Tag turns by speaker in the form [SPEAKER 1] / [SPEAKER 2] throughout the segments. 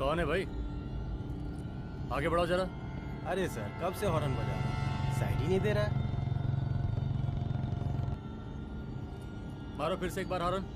[SPEAKER 1] कौन है भाई? आगे बढ़ाओ जरा।
[SPEAKER 2] अरे सर, कब से हॉर्न बजा रहा हूं, साइड ही नहीं दे रहा है।
[SPEAKER 1] मारो फिर से एक बार हॉर्न।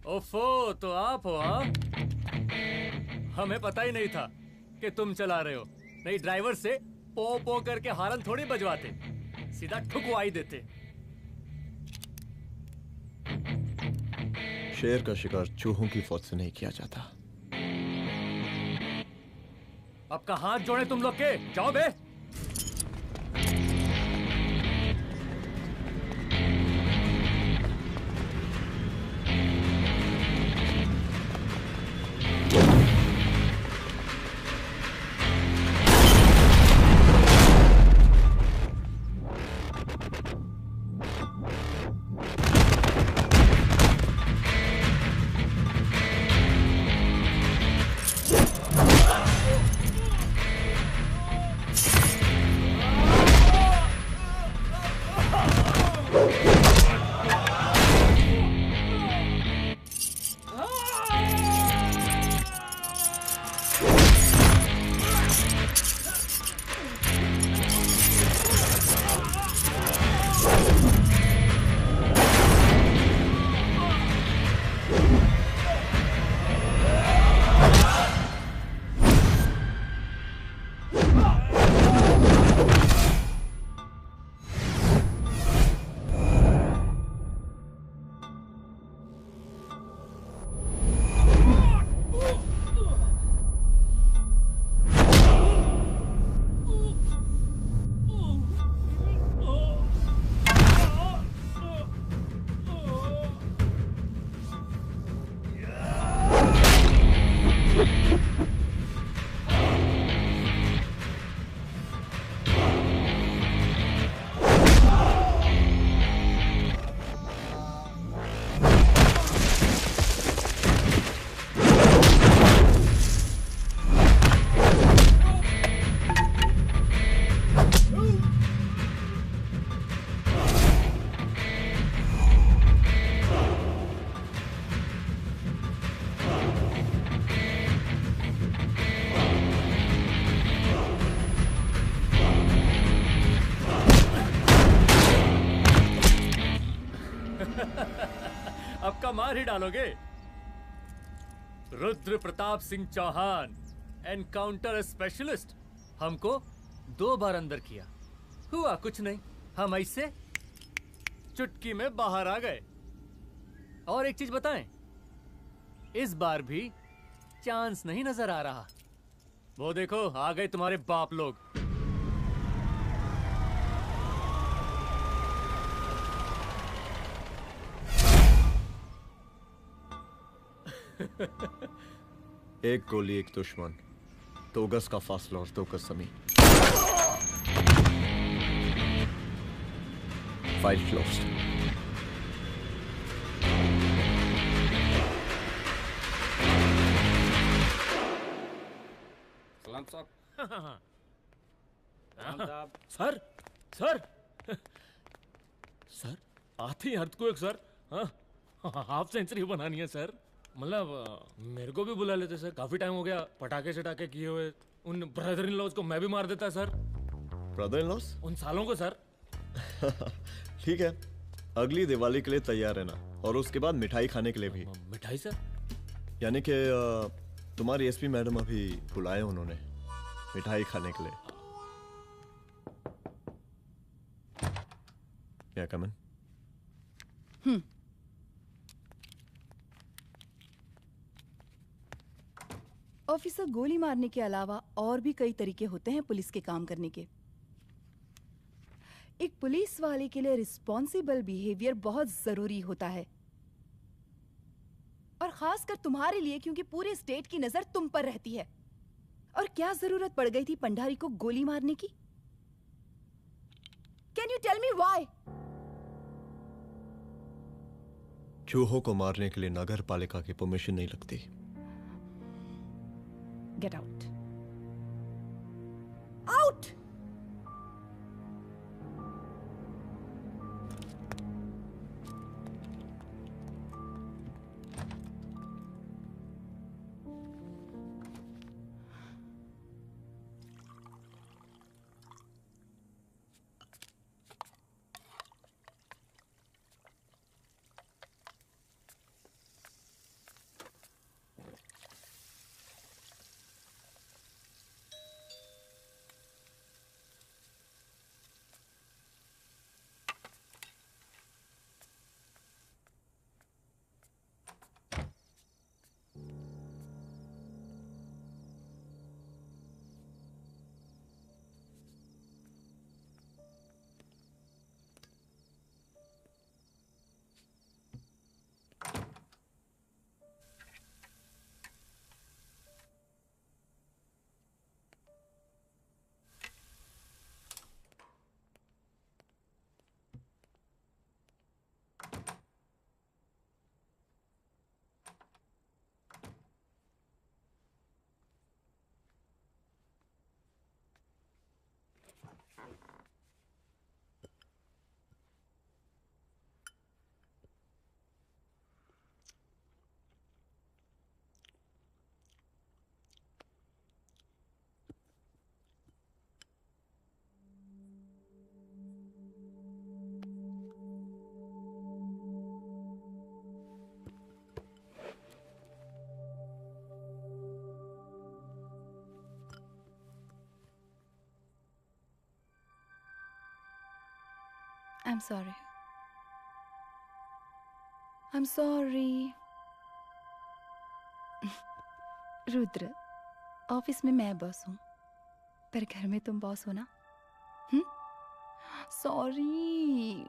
[SPEAKER 1] ओफो, तो आप हो? हाँ, हमें पता ही नहीं था कि तुम चला रहे हो। नहीं, ड्राइवर से पो पो करके हॉर्न थोड़ी बजवाते, सीधा ठुकवाई देते।
[SPEAKER 3] शेर का शिकार चूहों की फौज से नहीं किया जाता।
[SPEAKER 1] आपका हाथ जोड़े तुम लोग के, जाओ बे। अब का मार ही डालोगे? Rudra Pratap Singh Chauhan, encounter specialist. हमको 2 बार अंदर किया, हुआ कुछ नहीं। हम ऐसे चुटकी में बाहर आ गए। और एक चीज बताएं, इस बार भी चांस नहीं नजर आ रहा। वो देखो, आ गए तुम्हारे बाप लोग।
[SPEAKER 3] एक गोली एक दुश्मन, 2 गज का फासला और 2 गज जमीन। File closed.
[SPEAKER 4] सलाम
[SPEAKER 2] साहब
[SPEAKER 4] सर सर सर आते ही अर्थक्वेक सर। हाँ हाफ सेंचुरी बनानी है सर। मतलब मेरे को भी बुला लेते सर, काफी टाइम हो गया पटाखे शटाखे किए हुए। उन ब्रदर इन लॉज को मैं भी मार देता सर,
[SPEAKER 3] ब्रदर इन लॉस?
[SPEAKER 4] उन सालों को सर।
[SPEAKER 3] ठीक है, अगली दिवाली के लिए तैयार रहना, और उसके बाद मिठाई खाने के लिए भी।
[SPEAKER 4] मिठाई सर?
[SPEAKER 3] यानी कि तुम्हारी एसपी मैडम अभी बुलाए उन्होंने मिठाई खाने के लिए। क्या कमन?
[SPEAKER 5] ऑफिसर, गोली मारने के अलावा और भी कई तरीके होते हैं पुलिस के काम करने के। एक पुलिस वाले के लिए रिस्पॉन्सिबल बिहेवियर बहुत जरूरी होता है, और खासकर तुम्हारे लिए, क्योंकि पूरे स्टेट की नजर तुम पर रहती है। और क्या जरूरत पड़ गई थी पंडारी को गोली मारने की? Can you tell me why?
[SPEAKER 3] चूहों को मारने के लिए नगर पालिका की परमिशन नहीं लगती।
[SPEAKER 5] Get out. Out! I'm sorry. I'm sorry. Rudra, office में मैं बॉस हूँ, पर घर में तुम बॉस हो ना? सॉरी।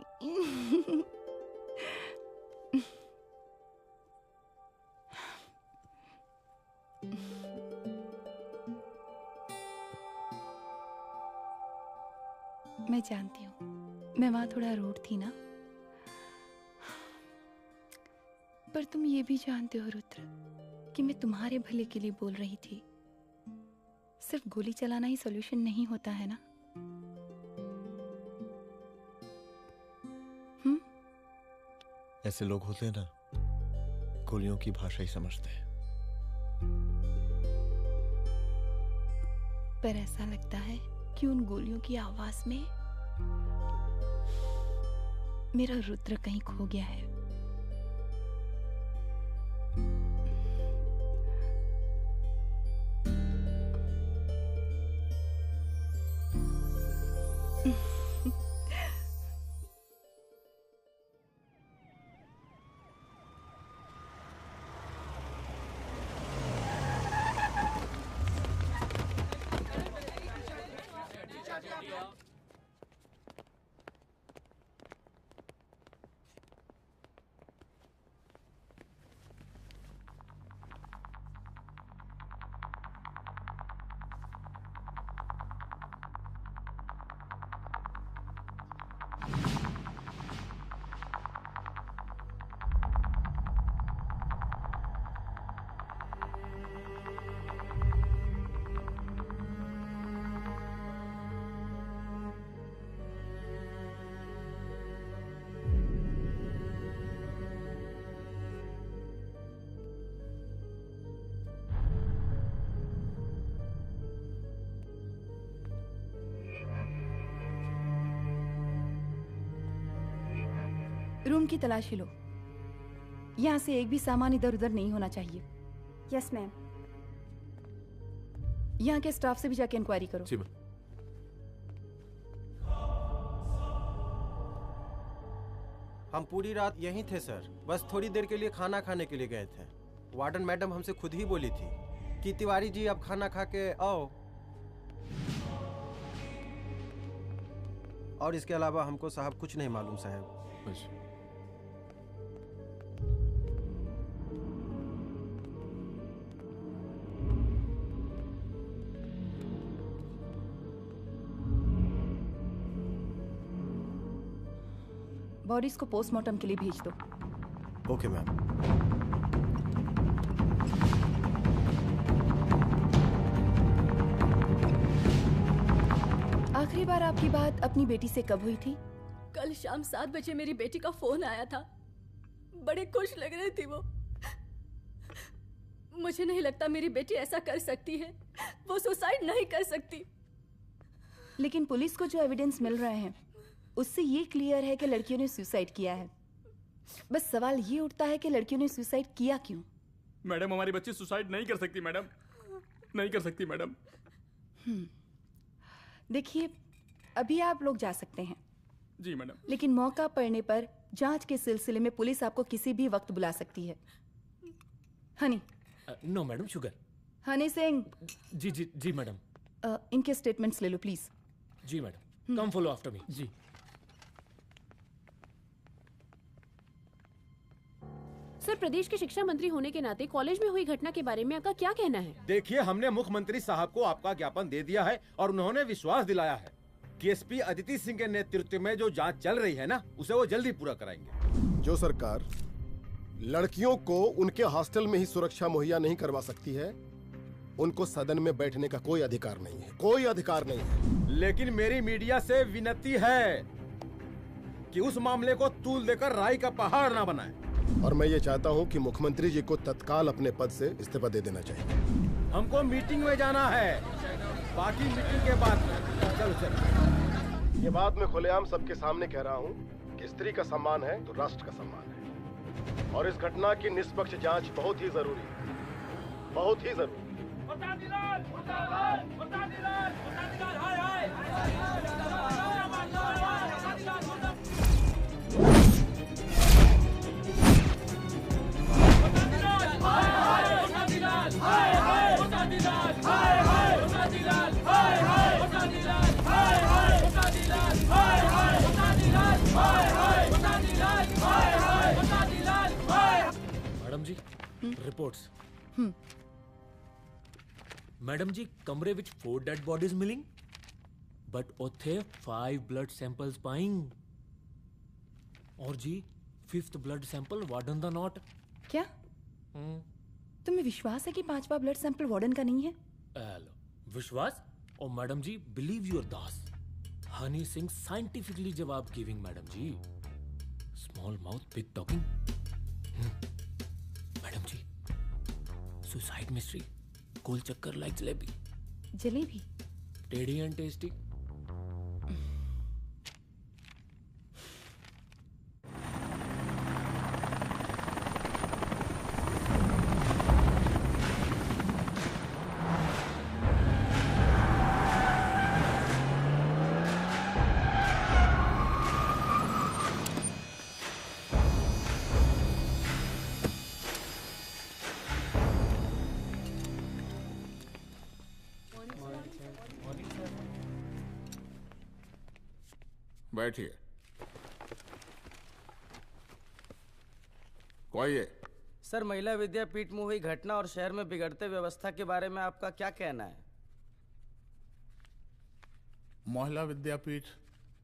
[SPEAKER 5] मैं जानती हूँ, मैं वहां थोड़ा रूड थी ना, पर तुम ये भी जानते हो रुद्र कि मैं तुम्हारे भले के लिए बोल रही थी। सिर्फ गोली चलाना ही सॉल्यूशन नहीं होता है ना।
[SPEAKER 3] ऐसे लोग होते हैं ना, गोलियों की भाषा ही समझते हैं।
[SPEAKER 5] पर ऐसा लगता है कि उन गोलियों की आवाज में मेरा रुद्र कहीं खो गया है। रूम की तलाशी लो। यहाँ से एक भी सामान इधर उधर नहीं होना चाहिए।
[SPEAKER 6] Yes ma'am.
[SPEAKER 5] यहाँ के स्टाफ से भी जाके इंक्वायरी करो।
[SPEAKER 7] जी मैम।
[SPEAKER 2] हम पूरी रात यहीं थे सर, बस थोड़ी देर के लिए खाना खाने के लिए गए थे। वार्डन मैडम हमसे खुद ही बोली थी कि तिवारी जी अब खाना खा के आओ, और इसके अलावा हमको साहब कुछ नहीं मालूम साहब।
[SPEAKER 7] अच्छा।
[SPEAKER 5] बॉडीज को पोस्टमार्टम के लिए भेज दो।
[SPEAKER 2] Okay ma'am.
[SPEAKER 5] आखिरी बार आपकी बात अपनी बेटी से कब हुई थी?
[SPEAKER 6] कल शाम 7 बजे मेरी बेटी का फोन आया था। बड़े खुश लग रही थी वो। मुझे नहीं लगता मेरी बेटी ऐसा कर सकती है। वो सुसाइड नहीं कर सकती।
[SPEAKER 5] लेकिन पुलिस को जो एविडेंस मिल रहे हैं उससे ये क्लियर है कि लड़कियों ने सुसाइड किया है। बस सवाल ये उठता है कि लड़कियों ने सुसाइड किया क्यों?
[SPEAKER 8] मैडम, हमारी बच्ची सुसाइड नहीं कर सकती मैडम, नहीं कर सकती मैडम।
[SPEAKER 5] देखिए, अभी आप लोग जा सकते हैं।
[SPEAKER 8] जी मैडम।
[SPEAKER 5] लेकिन मौका पड़ने पर जांच के सिलसिले में पुलिस आपको किसी भी वक्त बुला सकती है। Honey.
[SPEAKER 4] No madam, sugar.
[SPEAKER 5] Honey Singh.
[SPEAKER 4] जी जी जी मैडम।
[SPEAKER 5] इनके स्टेटमेंट्स ले लो प्लीज।
[SPEAKER 4] जी madam, come follow after me. जी।
[SPEAKER 9] सर, प्रदेश के शिक्षा मंत्री होने के नाते कॉलेज में हुई घटना के बारे में आपका क्या कहना है?
[SPEAKER 10] देखिए, हमने मुख्यमंत्री साहब को आपका ज्ञापन दे दिया है और उन्होंने विश्वास दिलाया है कि एसपी अदिति सिंह के नेतृत्व में जो जांच चल रही है ना, उसे वो जल्दी पूरा कराएंगे।
[SPEAKER 11] जो सरकार लड़कियों को उनके हॉस्टल में ही सुरक्षा मुहैया नहीं करवा सकती है, उनको सदन में बैठने का कोई अधिकार नहीं है, कोई अधिकार नहीं है।
[SPEAKER 10] लेकिन मेरी मीडिया से विनती है कि उस मामले को तूल देकर राई का पहाड़ ना बनाए।
[SPEAKER 11] और मैं ये चाहता हूँ कि मुख्यमंत्री जी को तत्काल अपने पद से इस्तीफा दे देना चाहिए।
[SPEAKER 10] हमको मीटिंग में जाना है, बाकी मीटिंग के बाद। चलो चलो।
[SPEAKER 11] ये बात मैं खुलेआम सबके सामने कह रहा हूँ कि स्त्री का सम्मान है तो राष्ट्र का सम्मान है, और इस घटना की निष्पक्ष जांच बहुत ही जरूरी है, बहुत ही जरूरी।
[SPEAKER 4] मैडम जी, रिपोर्ट्स। मैडम जी, कमरे विच 4 डेड बॉडीज मिलिंग, बट उथे 5 ब्लड सैंपल्स पाइंग। और जी 5th ब्लड सैंपल वार्डन दा नॉट।
[SPEAKER 5] क्या तुम्हें विश्वास है कि 5वां ब्लड सैंपल वार्डन का नहीं है?
[SPEAKER 4] हेलो, विश्वास? और मैडम जी, believe your Das. Honey Singh scientifically जवाब गिविंग मैडम जी। Small mouth big talking. Madam जी, सुसाइड मिस्ट्री, गोल चक्कर लाइक जलेबी।
[SPEAKER 5] जलेबी?
[SPEAKER 4] टेढ़ी एंड टेस्टी।
[SPEAKER 12] बैठिए। कोई है?
[SPEAKER 13] सर, महिला विद्यापीठ में हुई घटना और शहर में बिगड़ते व्यवस्था के बारे में आपका क्या कहना है?
[SPEAKER 12] महिला विद्यापीठ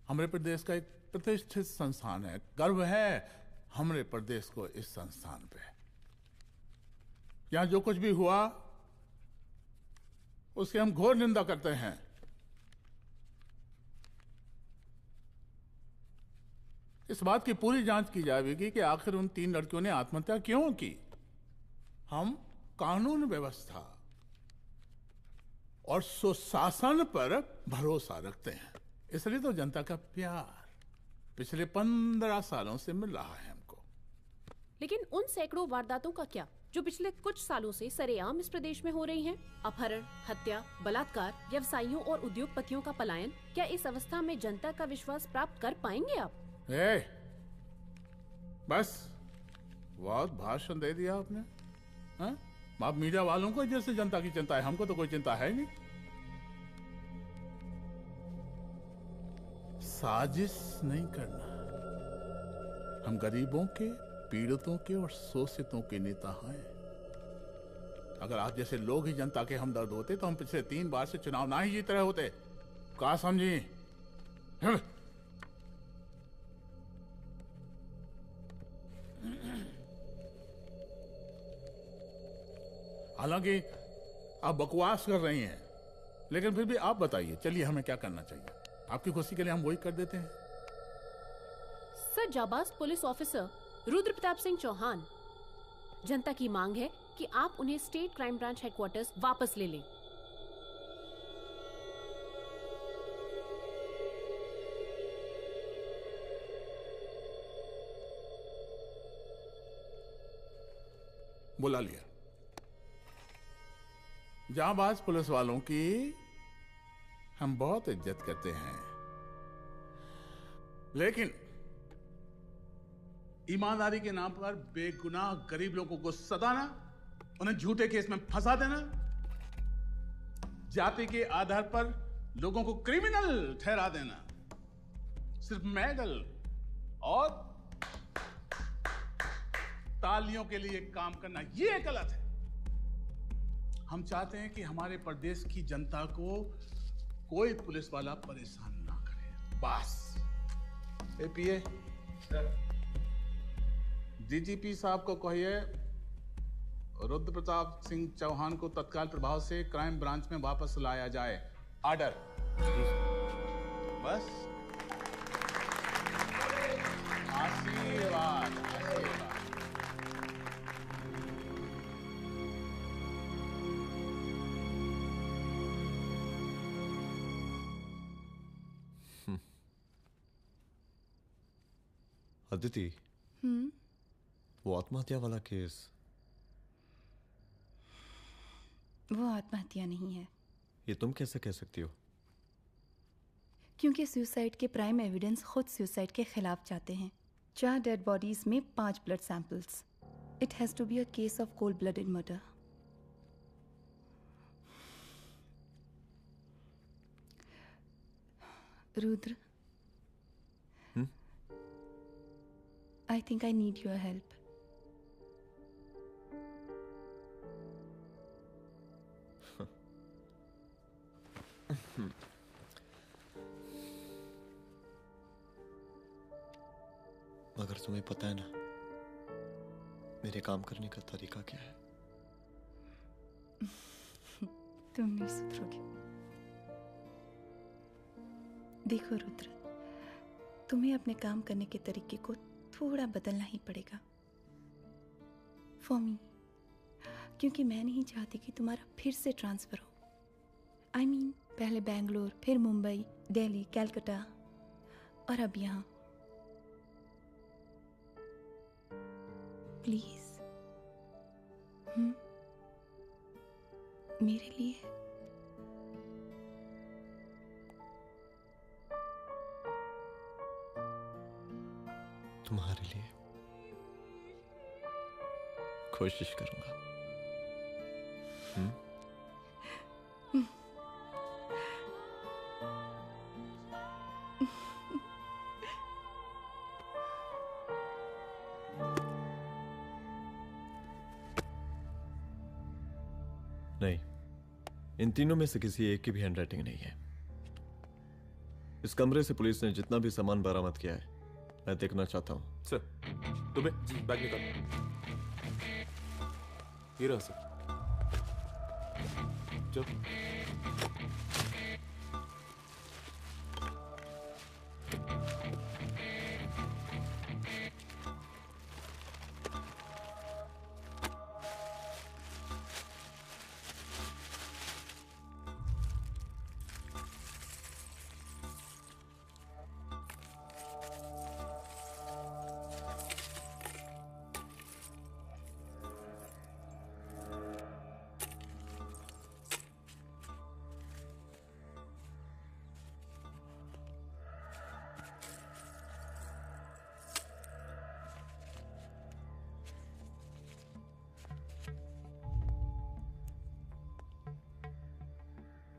[SPEAKER 12] हमारे प्रदेश का एक प्रतिष्ठित संस्थान है। गर्व है हमारे प्रदेश को इस संस्थान पे। यहाँ जो कुछ भी हुआ उसकी हम घोर निंदा करते हैं। इस बात की पूरी जांच की जाएगी कि आखिर उन 3 लड़कियों ने आत्महत्या क्यों की। हम कानून व्यवस्था और सुशासन पर भरोसा रखते हैं, इसलिए तो जनता का प्यार। पिछले 15 सालों से मिल रहा है हमको।
[SPEAKER 9] लेकिन उन सैकड़ों वारदातों का क्या जो पिछले कुछ सालों से सरेआम इस प्रदेश में हो रही हैं? अपहरण, हत्या, बलात्कार, व्यवसायियों और उद्योगपतियों का पलायन। क्या इस अवस्था में जनता का विश्वास प्राप्त कर पाएंगे आप?
[SPEAKER 12] बस बहुत भाषण दे दिया आपने। हाँ? आप मीडिया वालों को जैसे जनता की चिंता है, हमको तो कोई चिंता है नहीं। साजिश नहीं करना। हम गरीबों के, पीड़ितों के और शोषितों के नेता हैं। अगर आप जैसे लोग ही जनता के हमदर्द होते तो हम पिछले 3 बार से चुनाव ना ही जीत रहे होते। क्या समझी? हालांकि आप बकवास कर रही हैं, लेकिन फिर भी आप बताइए, चलिए हमें क्या करना चाहिए? आपकी खुशी के लिए हम वही कर देते हैं।
[SPEAKER 9] सर, जाबाज पुलिस ऑफिसर रुद्र प्रताप सिंह चौहान, जनता की मांग है कि आप उन्हें स्टेट क्राइम ब्रांच हेडक्वार्टर्स वापस ले लें।
[SPEAKER 12] बुला लिया। जाबाज पुलिस वालों की हम बहुत इज्जत करते हैं, लेकिन ईमानदारी के नाम पर बेगुनाह गरीब लोगों को सताना, उन्हें झूठे केस में फंसा देना, जाति के आधार पर लोगों को क्रिमिनल ठहरा देना, सिर्फ मेडल और तालियों के लिए काम करना, यह गलत है। हम चाहते हैं कि हमारे प्रदेश की जनता को कोई पुलिस वाला परेशान ना करे, बस। एपीए डीजीपी साहब को कहिए रुद्र प्रताप सिंह चौहान को तत्काल प्रभाव से क्राइम ब्रांच में वापस लाया जाए। ऑर्डर। बस। आशीर्वाद, आशीर्वाद।
[SPEAKER 3] अदिति, वो आत्महत्या वाला केस,
[SPEAKER 5] वो आत्महत्या नहीं है।
[SPEAKER 3] ये तुम कैसे कह सकती हो?
[SPEAKER 5] क्योंकि सुसाइड के प्राइम एविडेंस खुद सुसाइड के खिलाफ जाते हैं। 4 डेड बॉडीज में 5 blood samples. It has to be a case of cold blooded murder. Rudra, I think I need your help.
[SPEAKER 3] मगर तुम्हें पता है ना मेरे काम करने का तरीका क्या है?
[SPEAKER 5] तुम नहीं सुधरोगे। देखो रुद्र, तुम्हें अपने काम करने के तरीके को थोड़ा बदलना ही पड़ेगा फॉर मी, क्योंकि मैं नहीं चाहती कि तुम्हारा फिर से ट्रांसफर हो। I mean, पहले बेंगलोर, फिर मुंबई, दिल्ली, कलकत्ता और अब यहाँ। प्लीज मेरे लिए।
[SPEAKER 3] तुम्हारे लिए कोशिश करूंगा। नहीं, इन तीनों में से किसी एक की भी हैंडराइटिंग नहीं है। इस कमरे से पुलिस ने जितना भी सामान बरामद किया है मैं देखना चाहता हूं।
[SPEAKER 8] सर, तुम्हें बैग निकाल। ये रहा सर। चलो।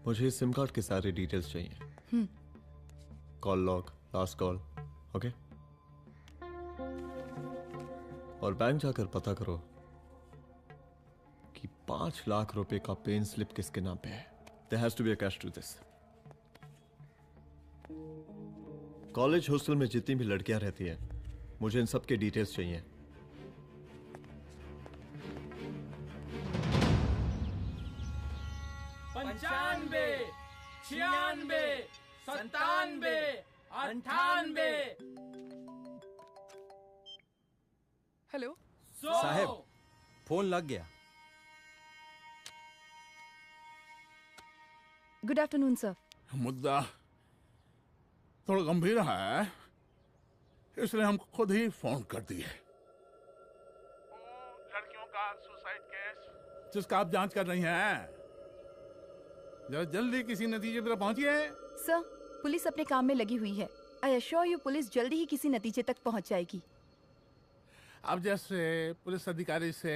[SPEAKER 3] मुझे इस सिम कार्ड के सारे डिटेल्स चाहिए। Call log, last call, okay? और बैंक जाकर पता करो कि 5 लाख रुपए का पेन स्लिप किसके नाम पे है। There has to be a cash to this. College hostel में जितनी भी लड़कियां रहती हैं, मुझे इन सब के डिटेल्स चाहिए।
[SPEAKER 7] पंचानवे, 96, 97, 98।
[SPEAKER 14] हेलो
[SPEAKER 2] साहब, फोन लग गया।
[SPEAKER 14] Good afternoon sir.
[SPEAKER 12] मुद्दा थोड़ा गंभीर है, इसलिए हम खुद ही फोन कर दिए। लड़कियों का सुसाइड केस जिसका आप जांच कर रही हैं, जरा जल्दी किसी नतीजे पर पहुंचिए।
[SPEAKER 14] सर, पुलिस अपने काम में लगी हुई है। आई एश्योर यू पुलिस जल्दी ही किसी नतीजे तक पहुंच जाएगी।
[SPEAKER 12] अब जैसे पुलिस अधिकारी से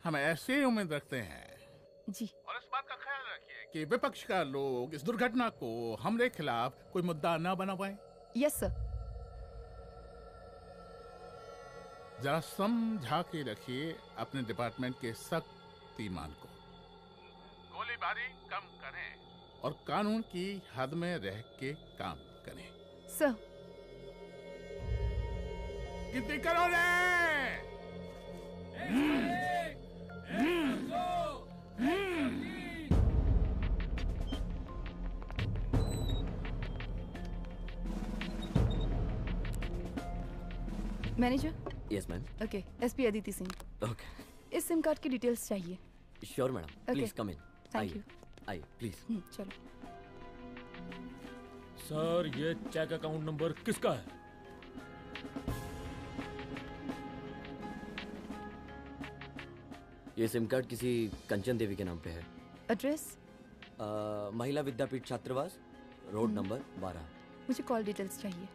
[SPEAKER 12] हम ऐसे ही उम्मीद रखते हैं
[SPEAKER 14] जी।
[SPEAKER 12] और इस बात का ख्याल रखिए कि विपक्ष का लोग इस दुर्घटना को हमारे खिलाफ कोई मुद्दा ना बना पाए।
[SPEAKER 14] Yes sir.
[SPEAKER 12] जरा समझा के रखिए अपने डिपार्टमेंट के शक्तिमान को। गोलीबारी कम करें और कानून की हद में रह के काम करें।
[SPEAKER 14] सर।
[SPEAKER 12] कितनी करोगे?
[SPEAKER 14] Manager.
[SPEAKER 15] Yes ma'am.
[SPEAKER 14] Okay, SP Aditi Singh.
[SPEAKER 15] Okay.
[SPEAKER 14] इस सिम कार्ड की डिटेल्स चाहिए।
[SPEAKER 15] Sure madam, please come in.
[SPEAKER 14] Thank you.
[SPEAKER 15] आइए प्लीज।
[SPEAKER 14] चलो।
[SPEAKER 4] सर, ये चेक अकाउंट नंबर किसका है?
[SPEAKER 15] ये सिम कार्ड किसी कंचन देवी के नाम पे है।
[SPEAKER 14] एड्रेस?
[SPEAKER 15] महिला विद्यापीठ छात्रावास, रोड नंबर 12।
[SPEAKER 14] मुझे कॉल डिटेल्स चाहिए।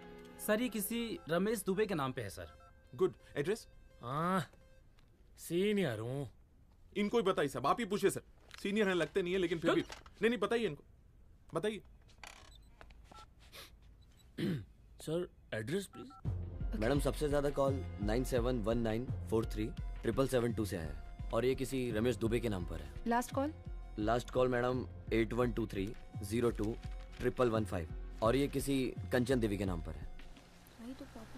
[SPEAKER 13] सर, ये किसी रमेश दुबे के नाम पे है सर।
[SPEAKER 16] गुड। एड्रेस?
[SPEAKER 4] हाँ, सीनियर हूँ।
[SPEAKER 16] इनको ही बताइए साहब, आप ही पूछिए सर। सीनियर हैं लगते नहीं है, लेकिन फिर भी नहीं बताइए इनको, बताइए।
[SPEAKER 4] Sir, address please.
[SPEAKER 15] मैडम, सबसे ज्यादा कॉल 9719437772 से है और ये किसी रमेश दुबे के नाम पर है।
[SPEAKER 14] Last call?
[SPEAKER 15] Last call madam 8123021115 और ये किसी कंचन देवी के नाम पर है।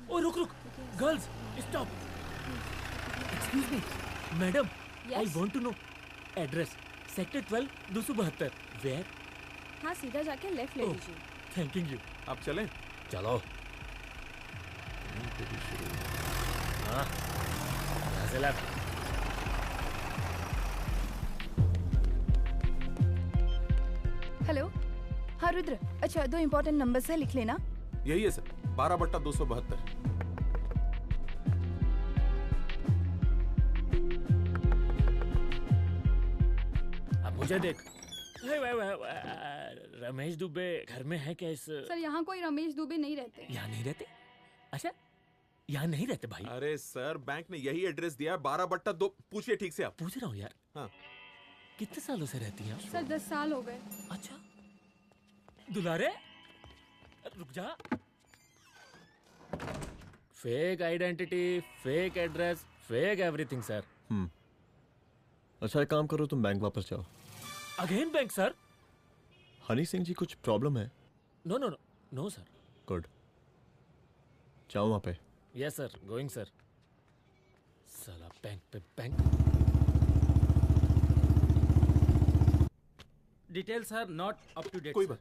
[SPEAKER 4] ओ रुक, girls stop. Excuse me madam, I want to know address. Sector 12 272। Where?
[SPEAKER 6] हाँ, सीधा जाके लेफ्ट ले लीजिए।
[SPEAKER 4] Thank you.
[SPEAKER 16] आप चलें?
[SPEAKER 4] चलो। हाँ, यहाँ से लेफ्ट।
[SPEAKER 14] हेलो। हाँ रुद्र, अच्छा 2 इम्पोर्टेंट नंबर्स है, लिख लेना।
[SPEAKER 16] यही है सर, 12/272।
[SPEAKER 4] अब मुझे देख। रमेश दुबे घर में है क्या? इस
[SPEAKER 6] सर, यहाँ कोई रमेश दुबे नहीं रहते।
[SPEAKER 4] यहाँ नहीं रहते? अच्छा, यहाँ नहीं रहते भाई।
[SPEAKER 16] अरे सर, बैंक ने यही एड्रेस दिया है, 12/2। पूछिए ठीक से आप।
[SPEAKER 4] पूछ रहा हूँ यार।
[SPEAKER 16] हाँ।
[SPEAKER 4] कितने सालों से रहती हैं?
[SPEAKER 6] सर 10 साल हो गए।
[SPEAKER 4] अच्छा। दुलारे रुक जा। Fake identity, fake address, fake everything sir.
[SPEAKER 3] अच्छा, एक काम करो, तुम बैंक वापस जाओ।
[SPEAKER 4] Again bank sir?
[SPEAKER 3] Honey Singh ji, कुछ प्रॉब्लम है?
[SPEAKER 4] No no no no sir.
[SPEAKER 3] Good, जाओ वहां पे।
[SPEAKER 4] Yes sir, going sir. साला बैंक पे bank.
[SPEAKER 13] Detail sir not up to date.
[SPEAKER 16] कोई बात।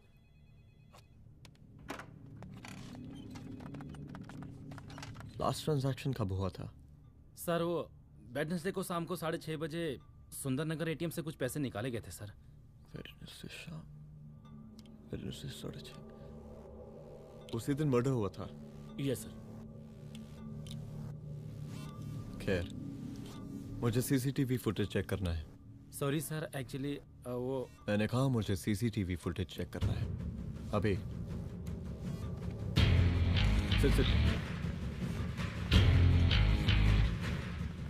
[SPEAKER 3] लास्ट ट्रांजैक्शन कब हुआ था?
[SPEAKER 13] सर, वो वेडनेसडे को शाम को 6:30 बजे सुंदरनगर एटीएम से कुछ पैसे निकाले गए थे सर।
[SPEAKER 3] वेडनेसडे शाम, वेडनेसडे 6:30। उसी दिन मर्डर हुआ था?
[SPEAKER 4] Yes sir.
[SPEAKER 3] खैर, मुझे सीसीटीवी फुटेज चेक करना है।
[SPEAKER 13] सॉरी सर, एक्चुअली वो
[SPEAKER 3] मैंने कहा मुझे सीसीटीवी फुटेज चेक करना है अभी। सिट।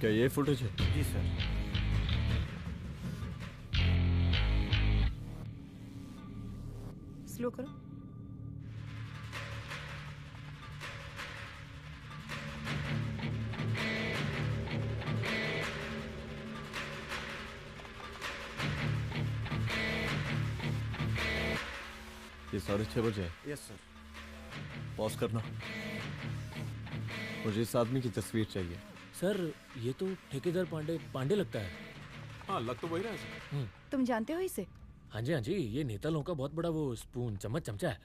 [SPEAKER 3] क्या ये फुटेज है?
[SPEAKER 2] जी सर।
[SPEAKER 14] स्लो करो।
[SPEAKER 3] ये 6:30 बजे है।
[SPEAKER 2] Yes sir.
[SPEAKER 3] पॉज करना। मुझे इस आदमी की तस्वीर चाहिए।
[SPEAKER 4] सर ये तो ठेकेदार पांडे लगता है।
[SPEAKER 16] हाँ लग तो वही रहा है सर।
[SPEAKER 14] तुम जानते हो इसे?
[SPEAKER 4] हाँ जी, ये नेता लोगों का बहुत बड़ा वो स्पून चमचा है।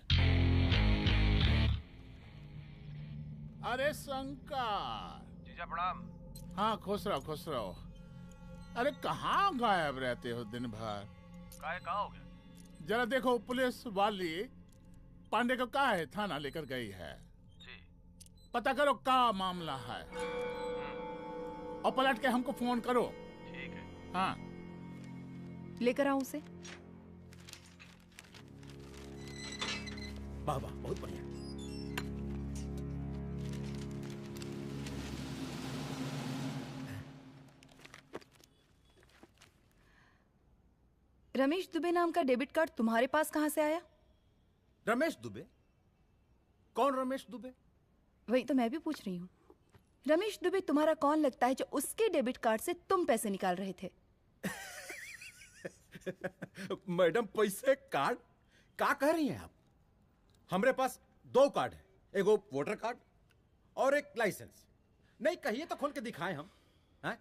[SPEAKER 12] अरे शंकर।
[SPEAKER 17] जीजा प्रणाम।
[SPEAKER 12] हाँ खुश रहो। अरे कहाँ गायब रहते हो दिन भर?
[SPEAKER 17] कहाँ हो गया?
[SPEAKER 12] जरा देखो पुलिस वाली पांडे को कहा है थाना लेकर गई है।
[SPEAKER 17] जी।
[SPEAKER 12] पता करो क्या मामला है और पलट के हमको फोन करो।
[SPEAKER 17] ठीक है।
[SPEAKER 12] हाँ
[SPEAKER 14] लेकर आओ उसे।
[SPEAKER 10] वाह बहुत बढ़िया।
[SPEAKER 14] रमेश दुबे नाम का डेबिट कार्ड तुम्हारे पास कहां से आया?
[SPEAKER 10] रमेश दुबे? कौन रमेश दुबे?
[SPEAKER 14] वही तो मैं भी पूछ रही हूँ। रमेश दुबे तुम्हारा कौन लगता है जो उसके डेबिट कार्ड से तुम पैसे निकाल रहे थे?
[SPEAKER 10] मैडम पैसे कार्ड क्या कह रही हैं आप? हमारे पास 2 कार्ड है, एक वोटर कार्ड और एक लाइसेंस। नहीं कहिए तो खोल के दिखाएं हम हैं?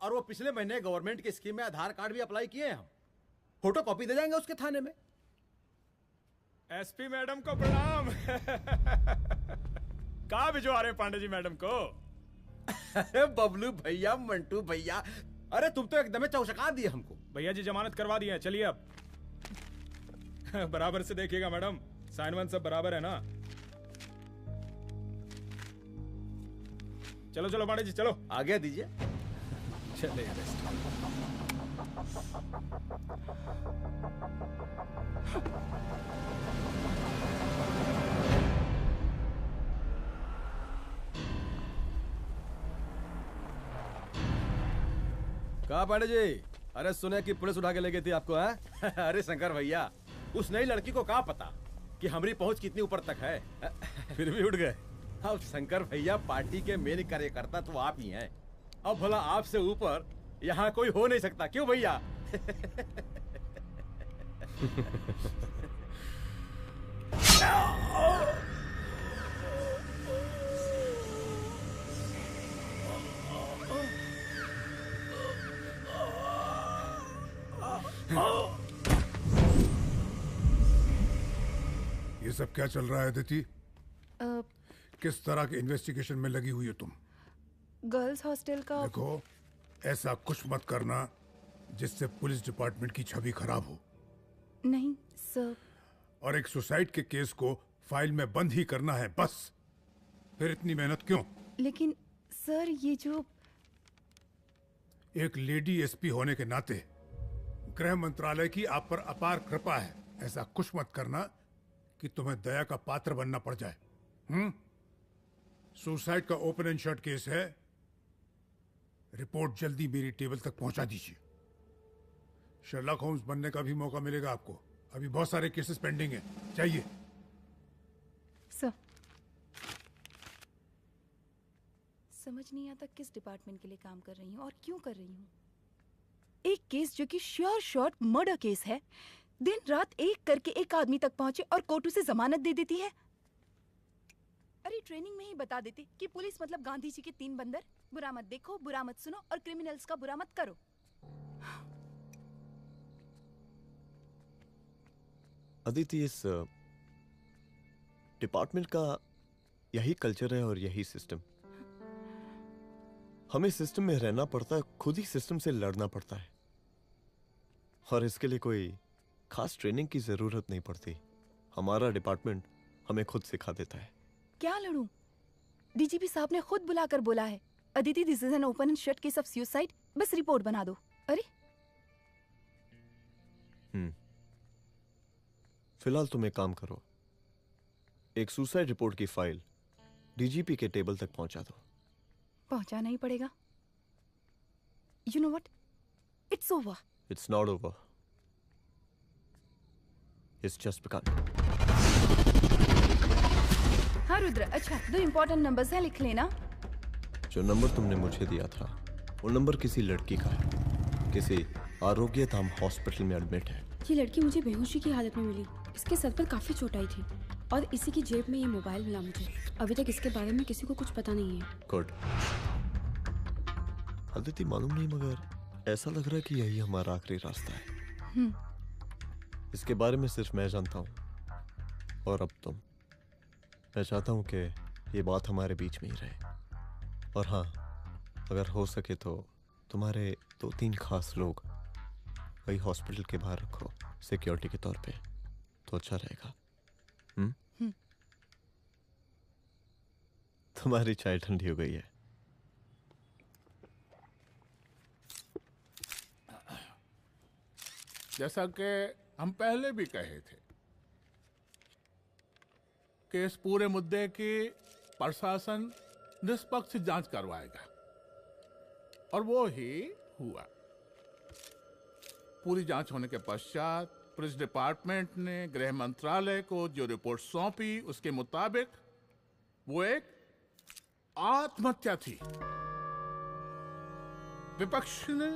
[SPEAKER 10] और वो पिछले महीने गवर्नमेंट की स्कीम में आधार कार्ड भी अप्लाई किए हैं हम। फोटो कॉपी दे जाएंगे उसके थाने में।
[SPEAKER 18] एसपी मैडम को प्रणाम। कहाँ भिजवा रहे हैं पांडे जी मैडम को?
[SPEAKER 10] अरे बबलू भैया, मंटू भैया, अरे तुम तो एकदम चौंका दिए हमको।
[SPEAKER 18] भैया जी जमानत करवा दिए हैं, चलिए अब। बराबर से देखिएगा मैडम, साइन वन सब बराबर है ना? चलो पांडे जी चलो।
[SPEAKER 10] आगे दीजिए।
[SPEAKER 18] चले
[SPEAKER 10] कहा पांडे जी? अरे सुने कि पुलिस उठा के ले गई थी आपको है? अरे शंकर भैया, उस नई लड़की को क्या पता कि हमारी पहुंच कितनी ऊपर तक है। फिर भी उठ गए। अब शंकर भैया पार्टी के मेन कार्यकर्ता तो आप ही हैं। अब भला आपसे ऊपर यहाँ कोई हो नहीं सकता, क्यों भैया?
[SPEAKER 19] ये सब क्या चल रहा है अदिति? किस तरह के इन्वेस्टिगेशन में लगी हुई है तुम?
[SPEAKER 14] गर्ल्स हॉस्टल का।
[SPEAKER 19] देखो, ऐसा कुछ मत करना जिससे पुलिस डिपार्टमेंट की छवि खराब हो।
[SPEAKER 14] नहीं सर।
[SPEAKER 19] और एक सुसाइड के केस को फाइल में बंद ही करना है बस। फिर इतनी मेहनत क्यों?
[SPEAKER 14] लेकिन सर ये जो
[SPEAKER 19] एक लेडी एसपी होने के नाते गृह मंत्रालय की आप पर अपार कृपा है। ऐसा कुछ मत करना कि तुम्हें दया का पात्र बनना पड़ जाए। सुसाइड का ओपन एंड शट केस है। रिपोर्ट जल्दी मेरी टेबल तक पहुंचा दीजिए। शर्लॉक होम्स बनने का भी मौका मिलेगा आपको। अभी बहुत सारे केसेस पेंडिंग हैं। चाहिए
[SPEAKER 14] सर। समझ नहीं आता किस डिपार्टमेंट के लिए काम कर रही हूँ और क्यों कर रही हूँ। एक केस जो कि श्योर शॉट मर्डर केस है, दिन रात एक करके एक आदमी तक पहुंचे और कोर्ट उसे जमानत दे देती है। अरे ट्रेनिंग में ही बता देते कि पुलिस मतलब गांधी जी के 3 बंदर, बुरा मत देखो, बुरा मत सुनो और क्रिमिनल्स का बुरा मत करो।
[SPEAKER 3] अदिति, इस डिपार्टमेंट का यही कल्चर है और यही सिस्टम। हमें सिस्टम में रहना पड़ता है, खुद ही सिस्टम से लड़ना पड़ता है, और इसके लिए कोई खास ट्रेनिंग की जरूरत नहीं पड़ती। हमारा डिपार्टमेंट हमें खुद सिखा देता है।
[SPEAKER 14] क्या लड़ूं? डीजीपी साहब ने खुद बुलाकर बोला है, Aditi this is an open and shut case of suicide, बस रिपोर्ट बना दो। अरे
[SPEAKER 3] फिलहाल तुम एक काम करो, एक सुसाइड रिपोर्ट की फाइल डीजीपी के टेबल तक पहुंचा दो।
[SPEAKER 14] पहुंचाना ही पड़ेगा। You know what, it's over.
[SPEAKER 3] It's not over. It's just begun.
[SPEAKER 14] हाँ रुद्र, अच्छा 2 इम्पोर्टेंट नंबर्स हैं, लिख लेना।
[SPEAKER 3] जो नंबर तुमने मुझे दिया था वो नंबर किसी लड़की का है, किसी आरोग्य धाम हॉस्पिटल में एडमिट है।
[SPEAKER 20] ये लड़की मुझे बेहोशी की हालत में मिली। इसके सर पर काफी चोट आई थी और इसी की जेब में ये मोबाइल मिला मुझे। अभी तक इसके बारे में किसी को कुछ पता नहीं है।
[SPEAKER 3] गुड। अदिति मालूम नहीं, मगर ऐसा लग रहा है कि यही हमारा आखिरी रास्ता है। इसके बारे में सिर्फ मैं जानता हूँ और अब तुम। मैं चाहता हूँ कि ये बात हमारे बीच में ही रहे। और हाँ, अगर हो सके तो तुम्हारे 2-3 खास लोग वही हॉस्पिटल के बाहर रखो सिक्योरिटी के तौर पे, तो अच्छा रहेगा। तुम्हारी चाय ठंडी हो गई है।
[SPEAKER 12] जैसा कि हम पहले भी कहे थे कि इस पूरे मुद्दे की प्रशासन निष्पक्ष जांच करवाएगा, और वो ही हुआ। पूरी जांच होने के पश्चात पुलिस डिपार्टमेंट ने गृह मंत्रालय को जो रिपोर्ट सौंपी उसके मुताबिक वो एक आत्महत्या थी। विपक्ष ने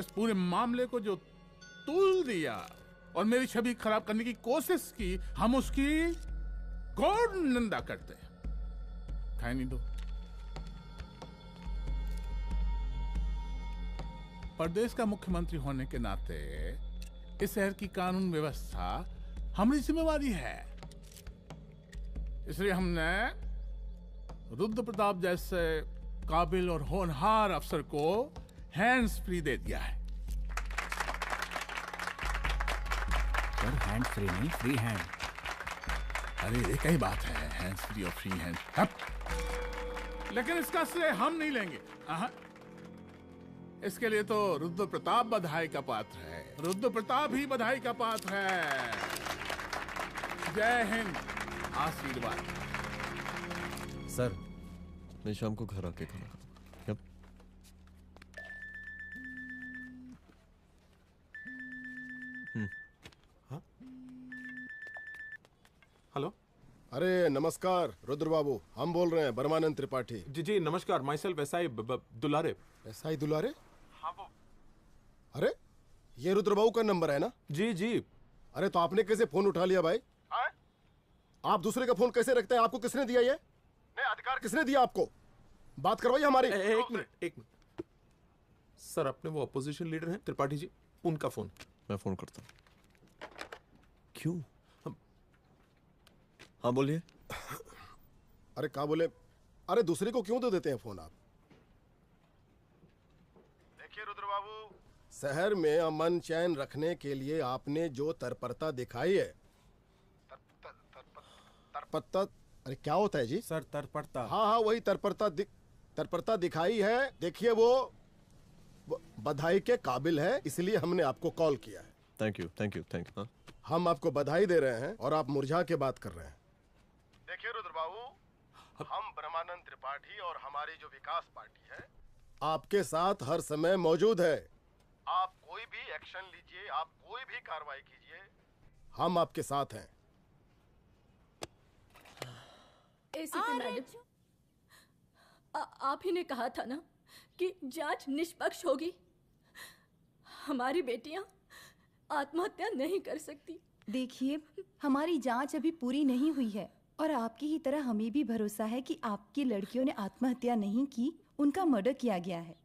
[SPEAKER 12] इस पूरे मामले को जो तूल दिया और मेरी छवि खराब करने की कोशिश की, हम उसकी घोर निंदा करते हैं। खाए नहीं दो। प्रदेश का मुख्यमंत्री होने के नाते इस शहर की कानून व्यवस्था हमारी जिम्मेवारी है। इसलिए हमने रुद्र प्रताप जैसे काबिल और होनहार अफसर को हैंड्स फ्री दे दिया है।
[SPEAKER 10] हैंड्स फ्री नहीं, फ्री हैंड।
[SPEAKER 12] अरे एक ही बात है, हैंड्स फ्री और फ्री हैंड। लेकिन इसका श्रेय हम नहीं लेंगे। इसके लिए तो रुद्र प्रताप बधाई का पात्र है। रुद्र प्रताप ही बधाई का पात्र है। जय हिंद। आशीर्वाद।
[SPEAKER 3] सर, मैं शाम को घर आके खाना खाऊंगा।
[SPEAKER 16] हेलो।
[SPEAKER 11] अरे नमस्कार रुद्र बाबू, हम बोल रहे हैं परमानंद त्रिपाठी।
[SPEAKER 16] जी जी नमस्कार। My self SI Dulare.
[SPEAKER 11] SI दुलारे? हाँ वो। अरे ये रुद्र बाबू का नंबर है ना?
[SPEAKER 16] जी जी।
[SPEAKER 11] अरे तो आपने कैसे फोन उठा लिया भाई? आप दूसरे का फोन कैसे रखते हैं? आपको किसने दिया ये? नहीं, अधिकार किसने दिया आपको? बात करवाइए हमारी।
[SPEAKER 16] एक मिनट। सर, अपने वो अपोजिशन लीडर हैं त्रिपाठी जी, उनका फोन।
[SPEAKER 3] मैं फोन करता हूँ। क्यों? हाँ बोलिए।
[SPEAKER 11] अरे क्या बोले? अरे दूसरे को क्यों दे देते हैं फोन आप? देखिए रुद्र बाबू, शहर में अमन चैन रखने के लिए आपने जो तत्परता दिखाई है, तत्परता, अरे क्या होता है जी?
[SPEAKER 2] सर तत्परता।
[SPEAKER 11] हाँ वही तत्परता दिखाई है। देखिए वो बधाई के काबिल है, इसलिए हमने आपको कॉल किया है।
[SPEAKER 3] Thank you.
[SPEAKER 11] हम आपको बधाई दे रहे हैं और आप मुरझा के बात कर रहे हैं। देखिए रुद्र बाबू, हम ब्रह्मानंद त्रिपाठी और हमारी जो विकास पार्टी है आपके साथ हर समय मौजूद है। आप कोई भी एक्शन लीजिए, आप कोई भी कार्रवाई कीजिए, हम आपके साथ हैं।
[SPEAKER 6] एसीपी मैडम, आप ही ने कहा था ना कि जांच निष्पक्ष होगी। हमारी बेटियां आत्महत्या नहीं कर सकती।
[SPEAKER 14] देखिए, हमारी जांच अभी पूरी नहीं हुई है और आपकी ही तरह हमें भी भरोसा है कि आपकी लड़कियों ने आत्महत्या नहीं की, उनका मर्डर किया गया है।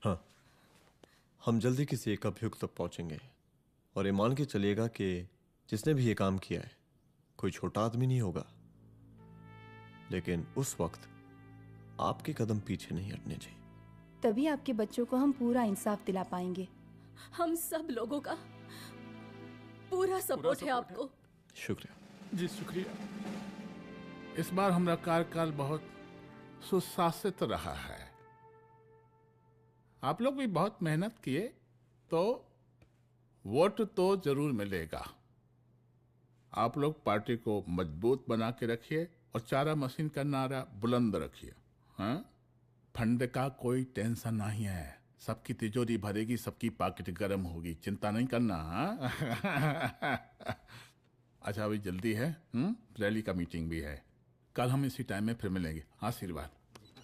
[SPEAKER 3] हाँ, हम जल्दी किसी एक अभियुक्त तक पहुंचेंगे और ये मान के चलिएगा कि जिसने भी ये काम किया है कोई छोटा आदमी नहीं होगा। लेकिन उस वक्त आपके कदम पीछे नहीं हटने चाहिए।
[SPEAKER 14] तभी आपके बच्चों को हम पूरा इंसाफ दिला पाएंगे।
[SPEAKER 6] हम सब लोगों का पूरा सपोर्ट है आपको।
[SPEAKER 3] शुक्रिया
[SPEAKER 12] जी, शुक्रिया। इस बार हमारा कार्यकाल बहुत सुशासित रहा है। आप लोग भी बहुत मेहनत किए, तो वोट तो जरूर मिलेगा। आप लोग पार्टी को मजबूत बना के रखिए और चारा मशीन का नारा बुलंद रखिए। हाँ, फंड का कोई टेंशन नहीं है। सबकी तिजोरी भरेगी, सबकी पॉकेट गर्म होगी, चिंता नहीं करना। हाँ? अच्छा अभी जल्दी है, रैली का मीटिंग भी है, कल हम इसी टाइम में फिर मिलेंगे। आशीर्वाद।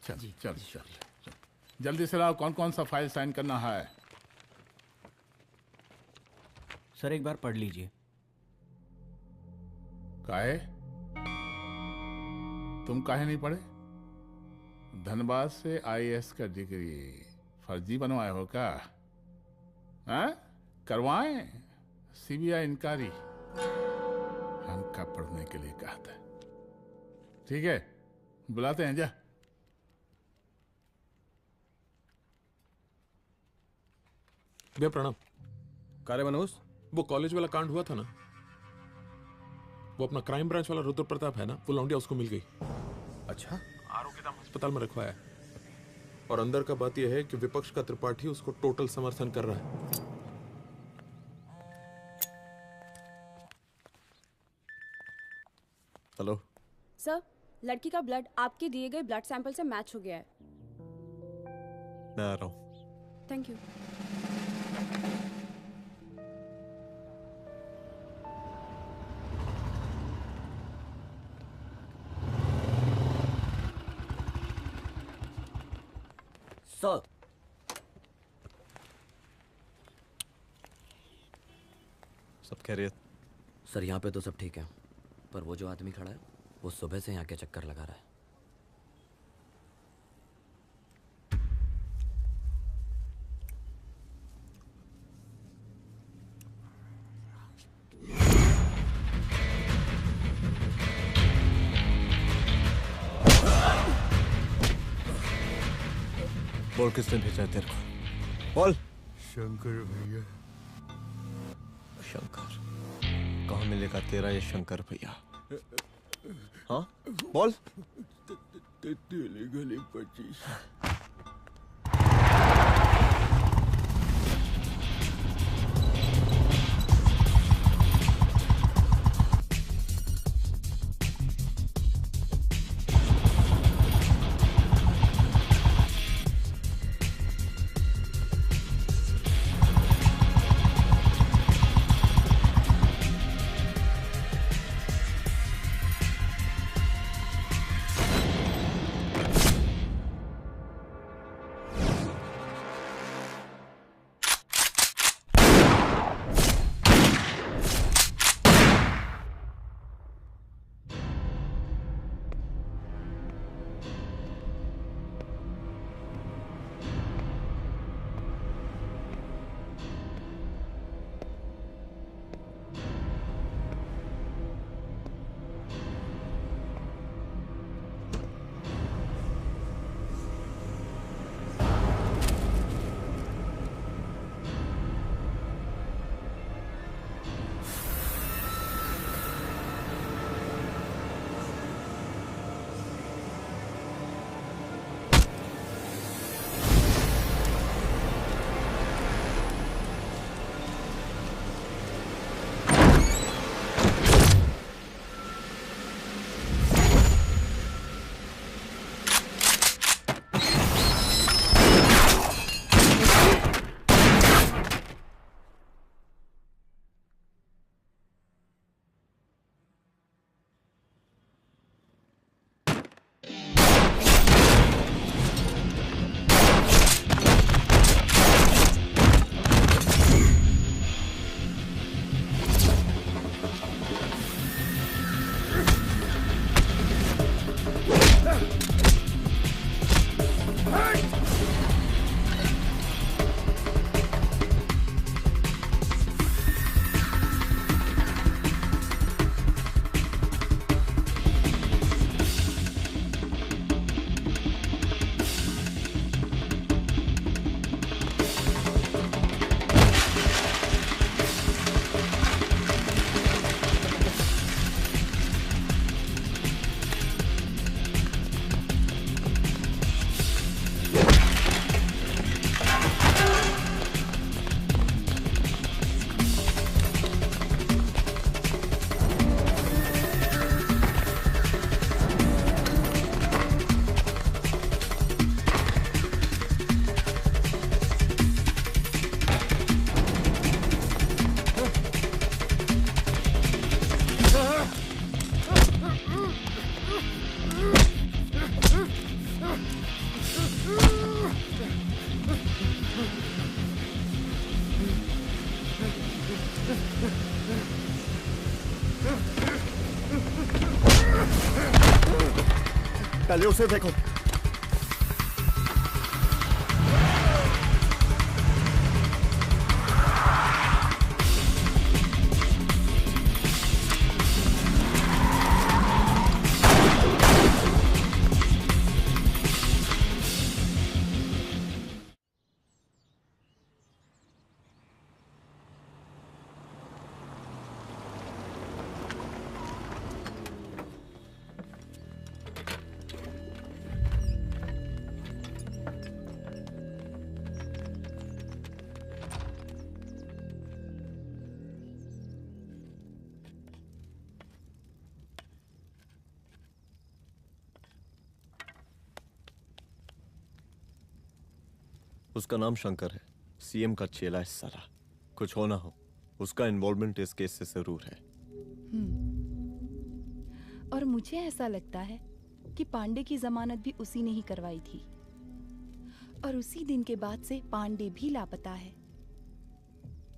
[SPEAKER 12] चल चल चल जल्दी से लाओ, कौन कौन सा फाइल साइन करना है।
[SPEAKER 15] सर एक बार पढ़ लीजिए।
[SPEAKER 12] काहे? तुम काहे नहीं पढ़े? धनबाद से IAS का डिग्री फर्जी बनवाए हो क्या? हाँ? करवाएं CBI इंक्वायरी। हमका पढ़ने के लिए कहा था। ठीक है, बुलाते हैं। जा
[SPEAKER 16] भैया प्रणाम।
[SPEAKER 10] कारे मनोज,
[SPEAKER 16] वो कॉलेज वाला कांड हुआ था ना, वो अपना क्राइम ब्रांच वाला रुद्र प्रताप है ना, वो लौंडिया उसको मिल गई।
[SPEAKER 10] अच्छा?
[SPEAKER 16] आरोग्यधाम अस्पताल में रखवाया है। और अंदर का बात यह है कि विपक्ष का त्रिपाठी उसको टोटल समर्थन कर रहा है।
[SPEAKER 3] हेलो
[SPEAKER 20] सर, लड़की का ब्लड आपके दिए गए ब्लड सैंपल से मैच हो गया है।
[SPEAKER 3] मैं आ रहा हूँ।
[SPEAKER 20] Thank you.
[SPEAKER 15] सर
[SPEAKER 3] सब खैरियत?
[SPEAKER 15] सर यहाँ पे तो सब ठीक है, पर वो जो आदमी खड़ा है वो सुबह से यहाँ के चक्कर लगा रहा है।
[SPEAKER 3] बोल किसने भेजा है तेरे को? बोल।
[SPEAKER 19] शंकर भैया।
[SPEAKER 3] शंकर? कहाँ मिलेगा तेरा ये शंकर भैया? हाँ बोल।
[SPEAKER 19] तेली गली 25।
[SPEAKER 3] पहले उसे देखो। उसका नाम शंकर है, सीएम का चेला है साला। कुछ हो ना हो, उसका इन्वॉल्वमेंट इस केस से जरूर है।
[SPEAKER 14] और मुझे ऐसा लगता है कि पांडे की जमानत भी उसी ने ही करवाई थी, और उसी दिन के बाद से पांडे भी लापता है।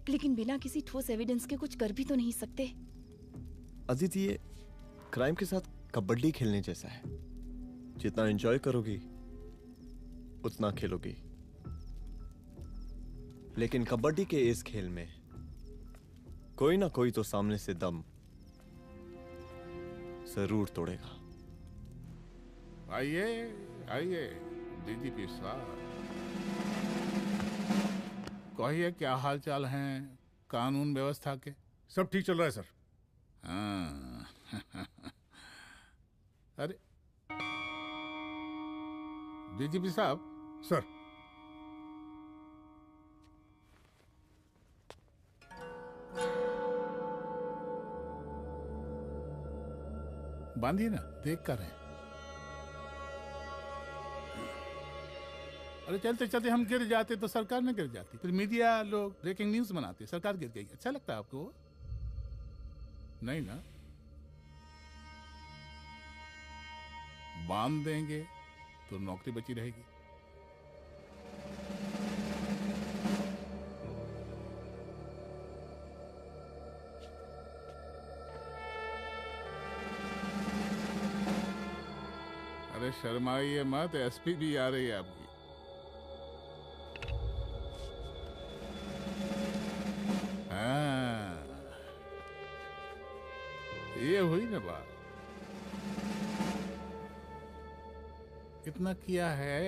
[SPEAKER 14] लेकिन बिना किसी ठोस एविडेंस के कुछ कर भी तो नहीं सकते।
[SPEAKER 3] अदिति, ये क्राइम के साथ कबड्डी खेलने जैसा है। जितना एंजॉय करोगी उतना खेलोगी, लेकिन कबड्डी के इस खेल में कोई ना कोई तो सामने से दम जरूर तोड़ेगा।
[SPEAKER 12] आइए आइए डीजीपी साहब, कहिए क्या हाल चाल हैं कानून व्यवस्था के?
[SPEAKER 19] सब ठीक चल रहा है सर।
[SPEAKER 12] हाँ। अरे डीजीपी साहब।
[SPEAKER 19] सर।
[SPEAKER 12] बांधिए ना, देख कर है। अरे चलते चलते हम गिर जाते तो सरकार न गिर जाती, फिर मीडिया लोग ब्रेकिंग न्यूज बनाते, सरकार गिर गई। अच्छा लगता है आपको? नहीं ना? बांध देंगे तो नौकरी बची रहेगी। अरे शर्माइए मत, एसपी भी आ रही है आपकी। हाँ, ये हुई ना बात। इतना किया है,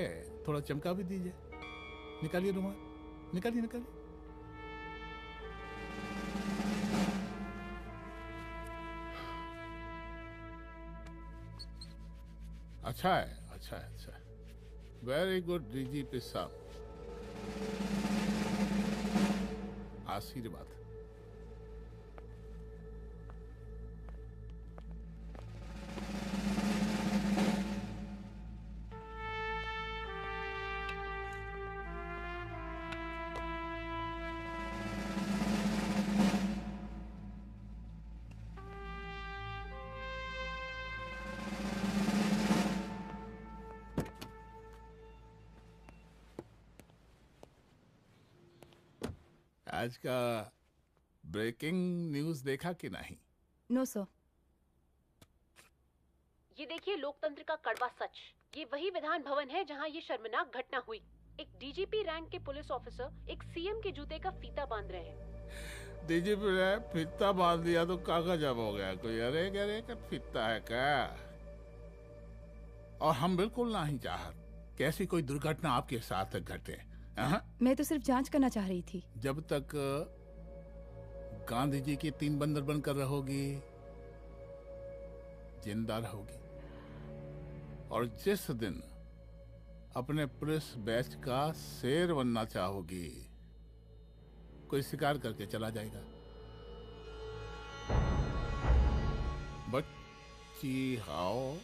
[SPEAKER 12] थोड़ा चमका भी दीजिए। निकालिए रुमाल, निकालिए निकालिए। अच्छा है, अच्छा है, अच्छा है। वेरी गुड डीजीपी साहब, आशीर्वाद। आज का ब्रेकिंग न्यूज देखा कि नहीं?
[SPEAKER 14] No sir.
[SPEAKER 9] ये देखिए लोकतंत्र का कड़वा सच। ये वही विधान भवन है जहां ये शर्मनाक घटना हुई। एक डीजीपी रैंक के पुलिस ऑफिसर एक सीएम के जूते का फीता बांध रहे हैं।
[SPEAKER 12] डीजीपी ने फीता बांध दिया तो कागज अब हो गया कोई? अरे गरे का फीता है क्या? और हम बिल्कुल नहीं चाहते कि ऐसी कोई दुर्घटना आपके साथ घटे।
[SPEAKER 14] मैं तो सिर्फ जांच करना चाह रही थी।
[SPEAKER 12] जब तक गांधी जी की 3 बंदर बनकर रहोगी, जिंदा रहोगी। और जिस दिन अपने पुलिस बैच का शेर बनना चाहोगी, कोई शिकार करके चला जाएगा। बच्ची हाओ,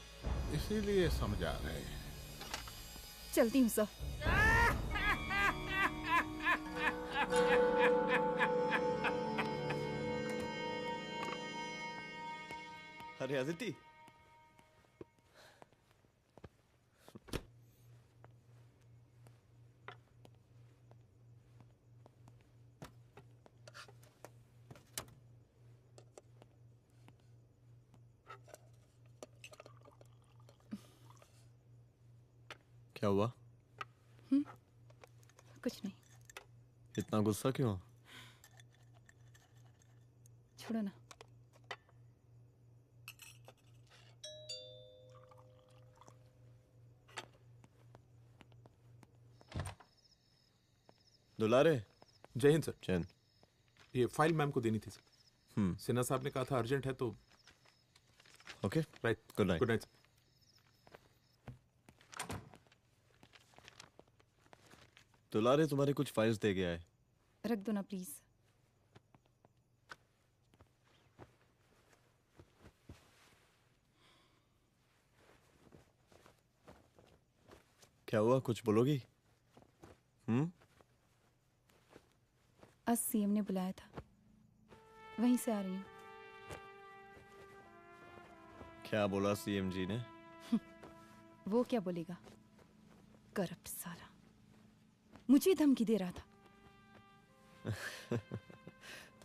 [SPEAKER 12] इसीलिए समझा रहे हैं।
[SPEAKER 14] चलती हूँ सर।
[SPEAKER 3] अरे अदिति, क्या हुआ?
[SPEAKER 5] कुछ नहीं।
[SPEAKER 3] इतना गुस्सा क्यों?
[SPEAKER 5] छोड़ो ना।
[SPEAKER 3] दुलारे।
[SPEAKER 16] जय हिंद सर।
[SPEAKER 3] जय हिंद।
[SPEAKER 16] ये फाइल मैम को देनी थी सर। सिन्हा साहब ने कहा था अर्जेंट है तो।
[SPEAKER 3] Okay
[SPEAKER 16] right.
[SPEAKER 3] Good night.
[SPEAKER 16] Good night.
[SPEAKER 3] दुलारे तुम्हारी कुछ फाइल्स दे गया है।
[SPEAKER 5] रख दो ना प्लीज।
[SPEAKER 3] क्या हुआ, कुछ बोलोगी?
[SPEAKER 5] आज सीएम ने बुलाया था, वहीं से आ रही हूँ।
[SPEAKER 3] क्या बोला सीएम जी ने?
[SPEAKER 5] वो क्या बोलेगा, करप्ट साला, मुझे धमकी दे रहा था।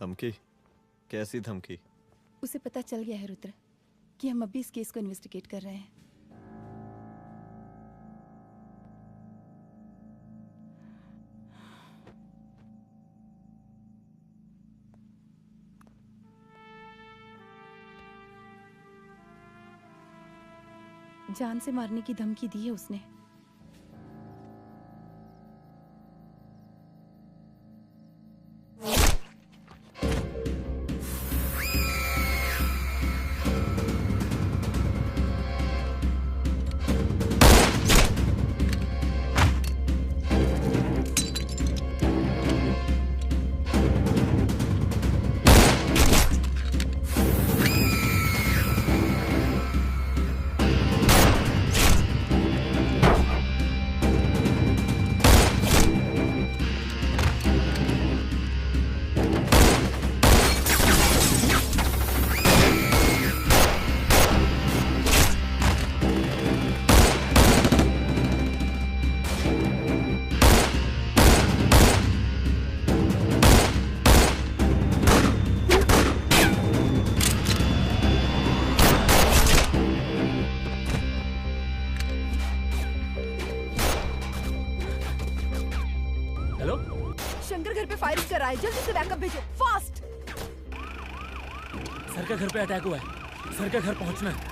[SPEAKER 3] धमकी? कैसी धमकी?
[SPEAKER 5] उसे पता चल गया है रुद्र कि हम अभी इस केस को इन्वेस्टिगेट कर रहे हैं। जान से मारने की धमकी दी है उसने। जल्दी से बैकअप भेजो, फास्ट।
[SPEAKER 4] सर का घर पे अटैक हुआ है, सर का घर पहुंचना है।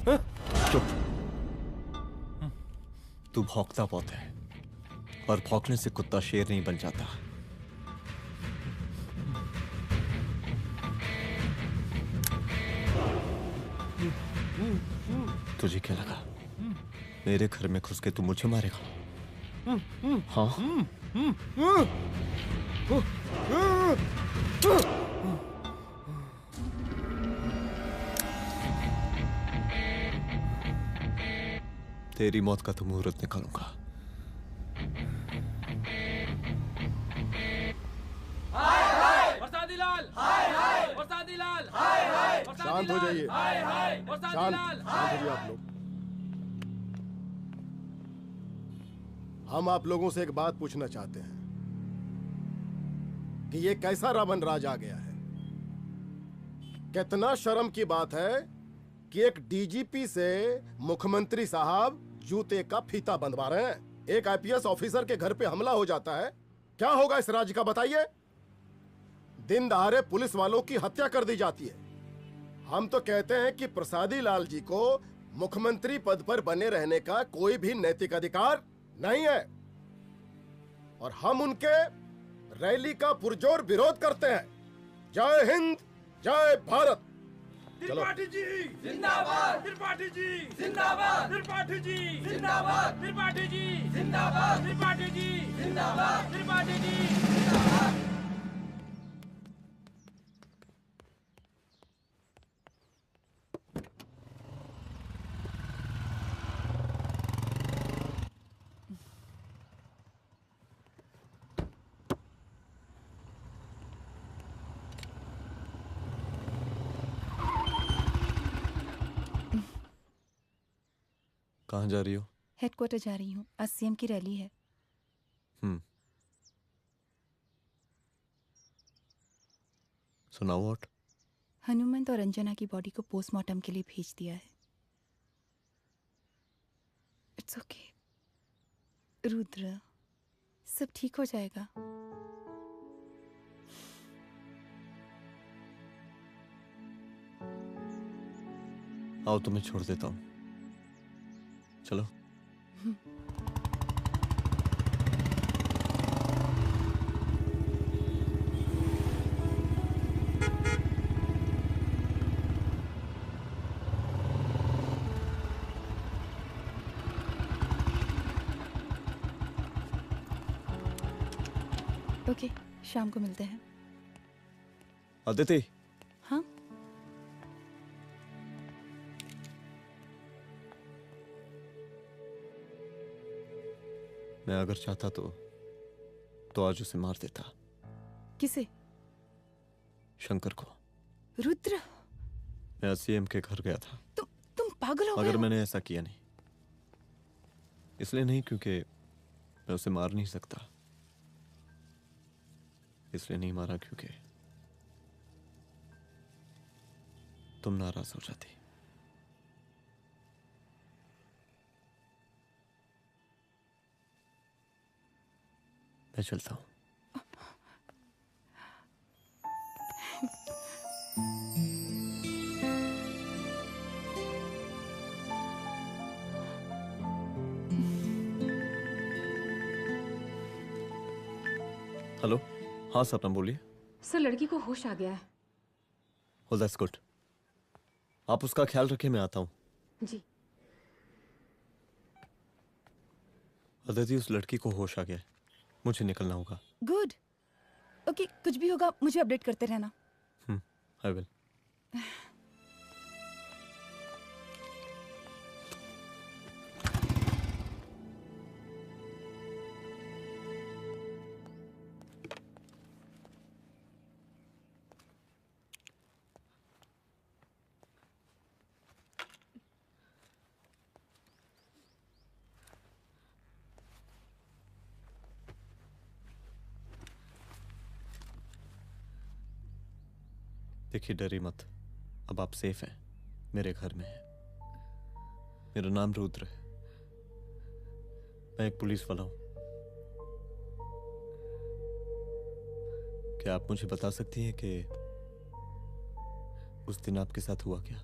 [SPEAKER 3] चुप। तू भौंकता बहुत है, और भौंकने से कुत्ता शेर नहीं बन जाता। तुझे क्या लगा मेरे घर में घुस के तू मुझे मारेगा? हाँ? तेरी मौत का तो मुहूर्त निकालूंगा।
[SPEAKER 11] शांत हो जाइए। शांत हो जाइए आप लोग। हम आप लोगों से एक बात पूछना चाहते हैं कि ये कैसा रावण राज आ गया है। कितना शर्म की बात है कि एक डीजीपी से मुख्यमंत्री साहब जूते का फीता बंधवा रहे हैं। एक आईपीएस ऑफिसर के घर पे हमला हो जाता है, क्या होगा इस राज्य का बताइए? दिन दहाड़े पुलिस वालों की हत्या कर दी जाती है। हम तो कहते हैं कि प्रसादी लाल जी को मुख्यमंत्री पद पर बने रहने का कोई भी नैतिक अधिकार नहीं है, और हम उनके रैली का पुरजोर विरोध करते हैं। जय हिंद, जय भारत।
[SPEAKER 7] त्रिपाठी जी जिंदाबाद, त्रिपाठी जी जिंदाबाद, त्रिपाठी जी जिंदाबाद, त्रिपाठी जी जिंदाबाद, त्रिपाठी जी जिंदाबाद, त्रिपाठी जी जिंदाबाद।
[SPEAKER 3] कहाँ जा रही हो?
[SPEAKER 5] हेडक्वार्टर जा रही हूँ, आज सीएम की रैली है।
[SPEAKER 3] सुनाओ व्हाट?
[SPEAKER 5] हनुमंत और अंजना की बॉडी को पोस्टमार्टम के लिए भेज दिया है। इट्स ओके रुद्र, सब ठीक हो जाएगा।
[SPEAKER 3] आओ तुम्हें छोड़ देता हूँ, चलो।
[SPEAKER 5] ओके, शाम को मिलते हैं।
[SPEAKER 3] अदिति।
[SPEAKER 5] हाँ?
[SPEAKER 3] मैं अगर चाहता तो आज उसे मार देता।
[SPEAKER 5] किसे?
[SPEAKER 3] शंकर को।
[SPEAKER 5] रुद्र,
[SPEAKER 3] मैं सीएम के घर गया था।
[SPEAKER 5] तुम पागल हो गए
[SPEAKER 3] मगर
[SPEAKER 5] हो?
[SPEAKER 3] मैंने ऐसा किया नहीं। इसलिए नहीं क्योंकि मैं उसे मार नहीं सकता, इसलिए नहीं मारा क्योंकि तुम नाराज हो जाती। मैं चलता हूं। हेलो, हाँ सपना बोलिए।
[SPEAKER 20] सर, लड़की को होश आ गया है।
[SPEAKER 3] Oh, that's good. आप उसका ख्याल रखिए, मैं आता हूँ।
[SPEAKER 20] जी।
[SPEAKER 3] अदिति, उस लड़की को होश आ गया है, मुझे निकलना होगा।
[SPEAKER 5] गुड। ओके, कुछ भी होगा मुझे अपडेट करते रहना।
[SPEAKER 3] I will. देखिए, डरिए मत, अब आप सेफ हैं, मेरे घर में हैं। मेरा नाम रुद्र है, मैं एक पुलिस वाला हूं। क्या आप मुझे बता सकती हैं कि उस दिन आपके साथ हुआ क्या?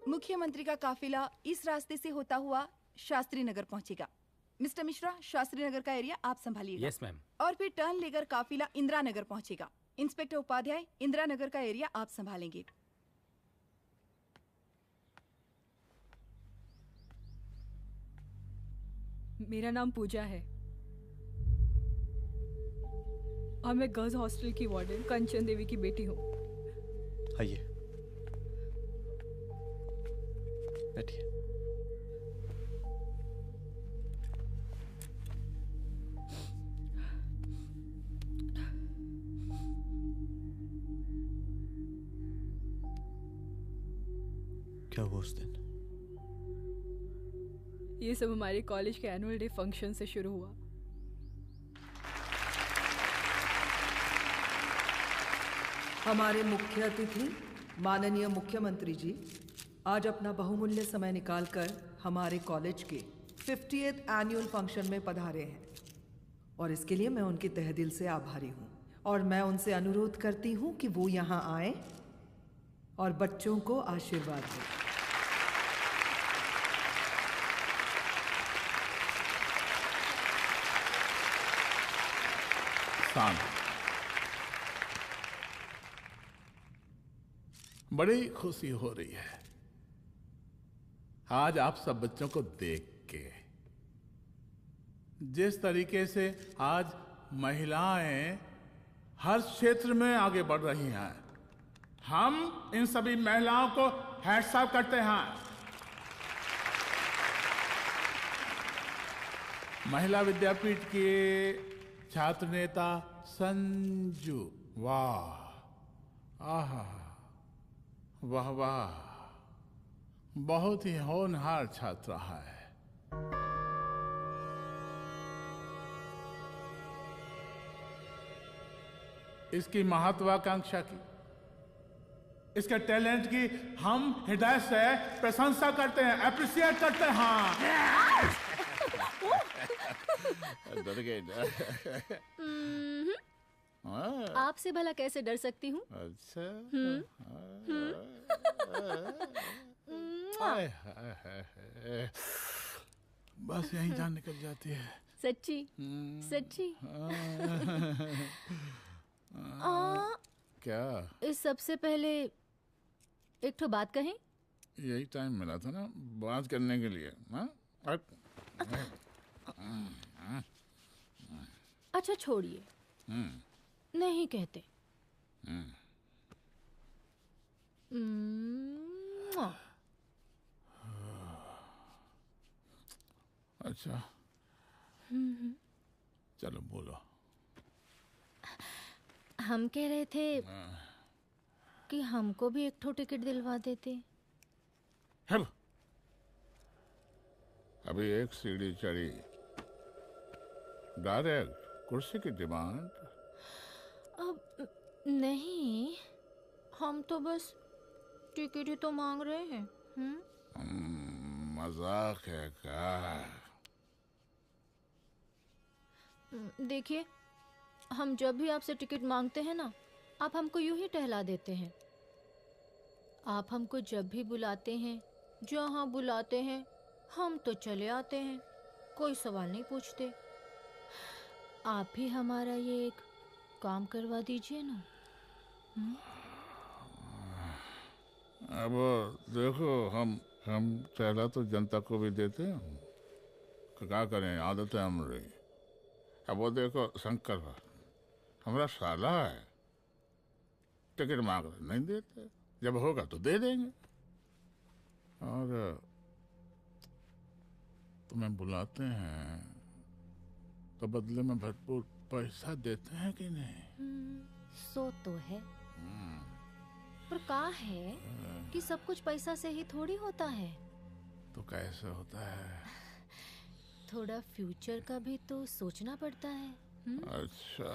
[SPEAKER 14] मुख्यमंत्री का काफिला इस रास्ते से होता हुआ शास्त्री नगर पहुंचेगा। मिस्टर मिश्रा, शास्त्री नगर का एरिया आप संभालिएगा।
[SPEAKER 21] Yes ma'am.
[SPEAKER 14] और फिर टर्न लेकर काफिला इंदिरा नगर पहुंचेगा। इंस्पेक्टर उपाध्याय, इंदिरा नगर का एरिया आप संभालेंगे।
[SPEAKER 6] मेरा नाम पूजा है और मैं गर्ल्स हॉस्टल की वार्डन कंचन देवी की बेटी हूँ।
[SPEAKER 3] आइए, बैठिए। क्या हुआ उस दिन?
[SPEAKER 6] ये सब हमारे कॉलेज के एनुअल डे फंक्शन से शुरू हुआ।
[SPEAKER 22] हमारे मुख्य अतिथि माननीय मुख्यमंत्री जी आज अपना बहुमूल्य समय निकालकर हमारे कॉलेज के 50th एनुअल फंक्शन में पधारे हैं और इसके लिए मैं उनके तहे दिल से आभारी हूँ और मैं उनसे अनुरोध करती हूँ कि वो यहाँ आए और बच्चों को आशीर्वाद दें।
[SPEAKER 12] बड़ी खुशी हो रही है आज आप सब बच्चों को देख के। जिस तरीके से आज महिलाएं हर क्षेत्र में आगे बढ़ रही हैं, हम इन सभी महिलाओं को हैट्स ऑफ करते हैं। महिला विद्यापीठ के छात्र नेता संजू, वाह, आहा, वाह वाह, बहुत ही होनहार छात्र है। इसकी महत्वाकांक्षा की, इसके टैलेंट की हम हृदय से प्रशंसा करते हैं, अप्रिशिएट करते हैं।
[SPEAKER 17] डर गए आपसे भला कैसे डर सकती हूँ?
[SPEAKER 12] अच्छा। बस यहीं जान निकल जाती है।
[SPEAKER 17] सच्ची सच्ची।
[SPEAKER 12] क्या?
[SPEAKER 17] इस सबसे पहले एक ठो बात कहें?
[SPEAKER 12] यही टाइम मिला था ना बात करने के लिए।
[SPEAKER 17] अच्छा छोड़िए, नहीं कहते।
[SPEAKER 12] अच्छा चलो बोलो।
[SPEAKER 17] हम कह रहे थे कि हमको भी एक ठो टिकट दिलवा देते।
[SPEAKER 12] अभी एक सीढ़ी चढ़ी, डायरेक्ट कुर्सी की डिमांड।
[SPEAKER 17] अब नहीं, हम तो बस टिकट ही तो मांग रहे हैं।
[SPEAKER 12] मजाक है क्या?
[SPEAKER 17] देखिए, हम जब भी आपसे टिकट मांगते हैं ना, आप हमको यूं ही टहला देते हैं। आप हमको जब भी बुलाते हैं, जहाँ बुलाते हैं, हम तो चले आते हैं, कोई सवाल नहीं पूछते। आप भी हमारा ये एक काम करवा दीजिए ना।
[SPEAKER 12] अब देखो, हम टहला तो जनता को भी देते हैं, क्या करें, आदत है हमारी। अब वो देखो शंकर हमारा साला है, टिकट मांग रहे नहीं देते, जब होगा तो दे देंगे। और तुम्हें बुलाते हैं तो बदले में भरपूर पैसा देते हैं कि नहीं?
[SPEAKER 17] सो तो है, पर का है कि सब कुछ पैसा से ही थोड़ी होता है।
[SPEAKER 12] तो कैसे होता है?
[SPEAKER 17] थोड़ा फ्यूचर का भी तो सोचना पड़ता है।
[SPEAKER 12] अच्छा,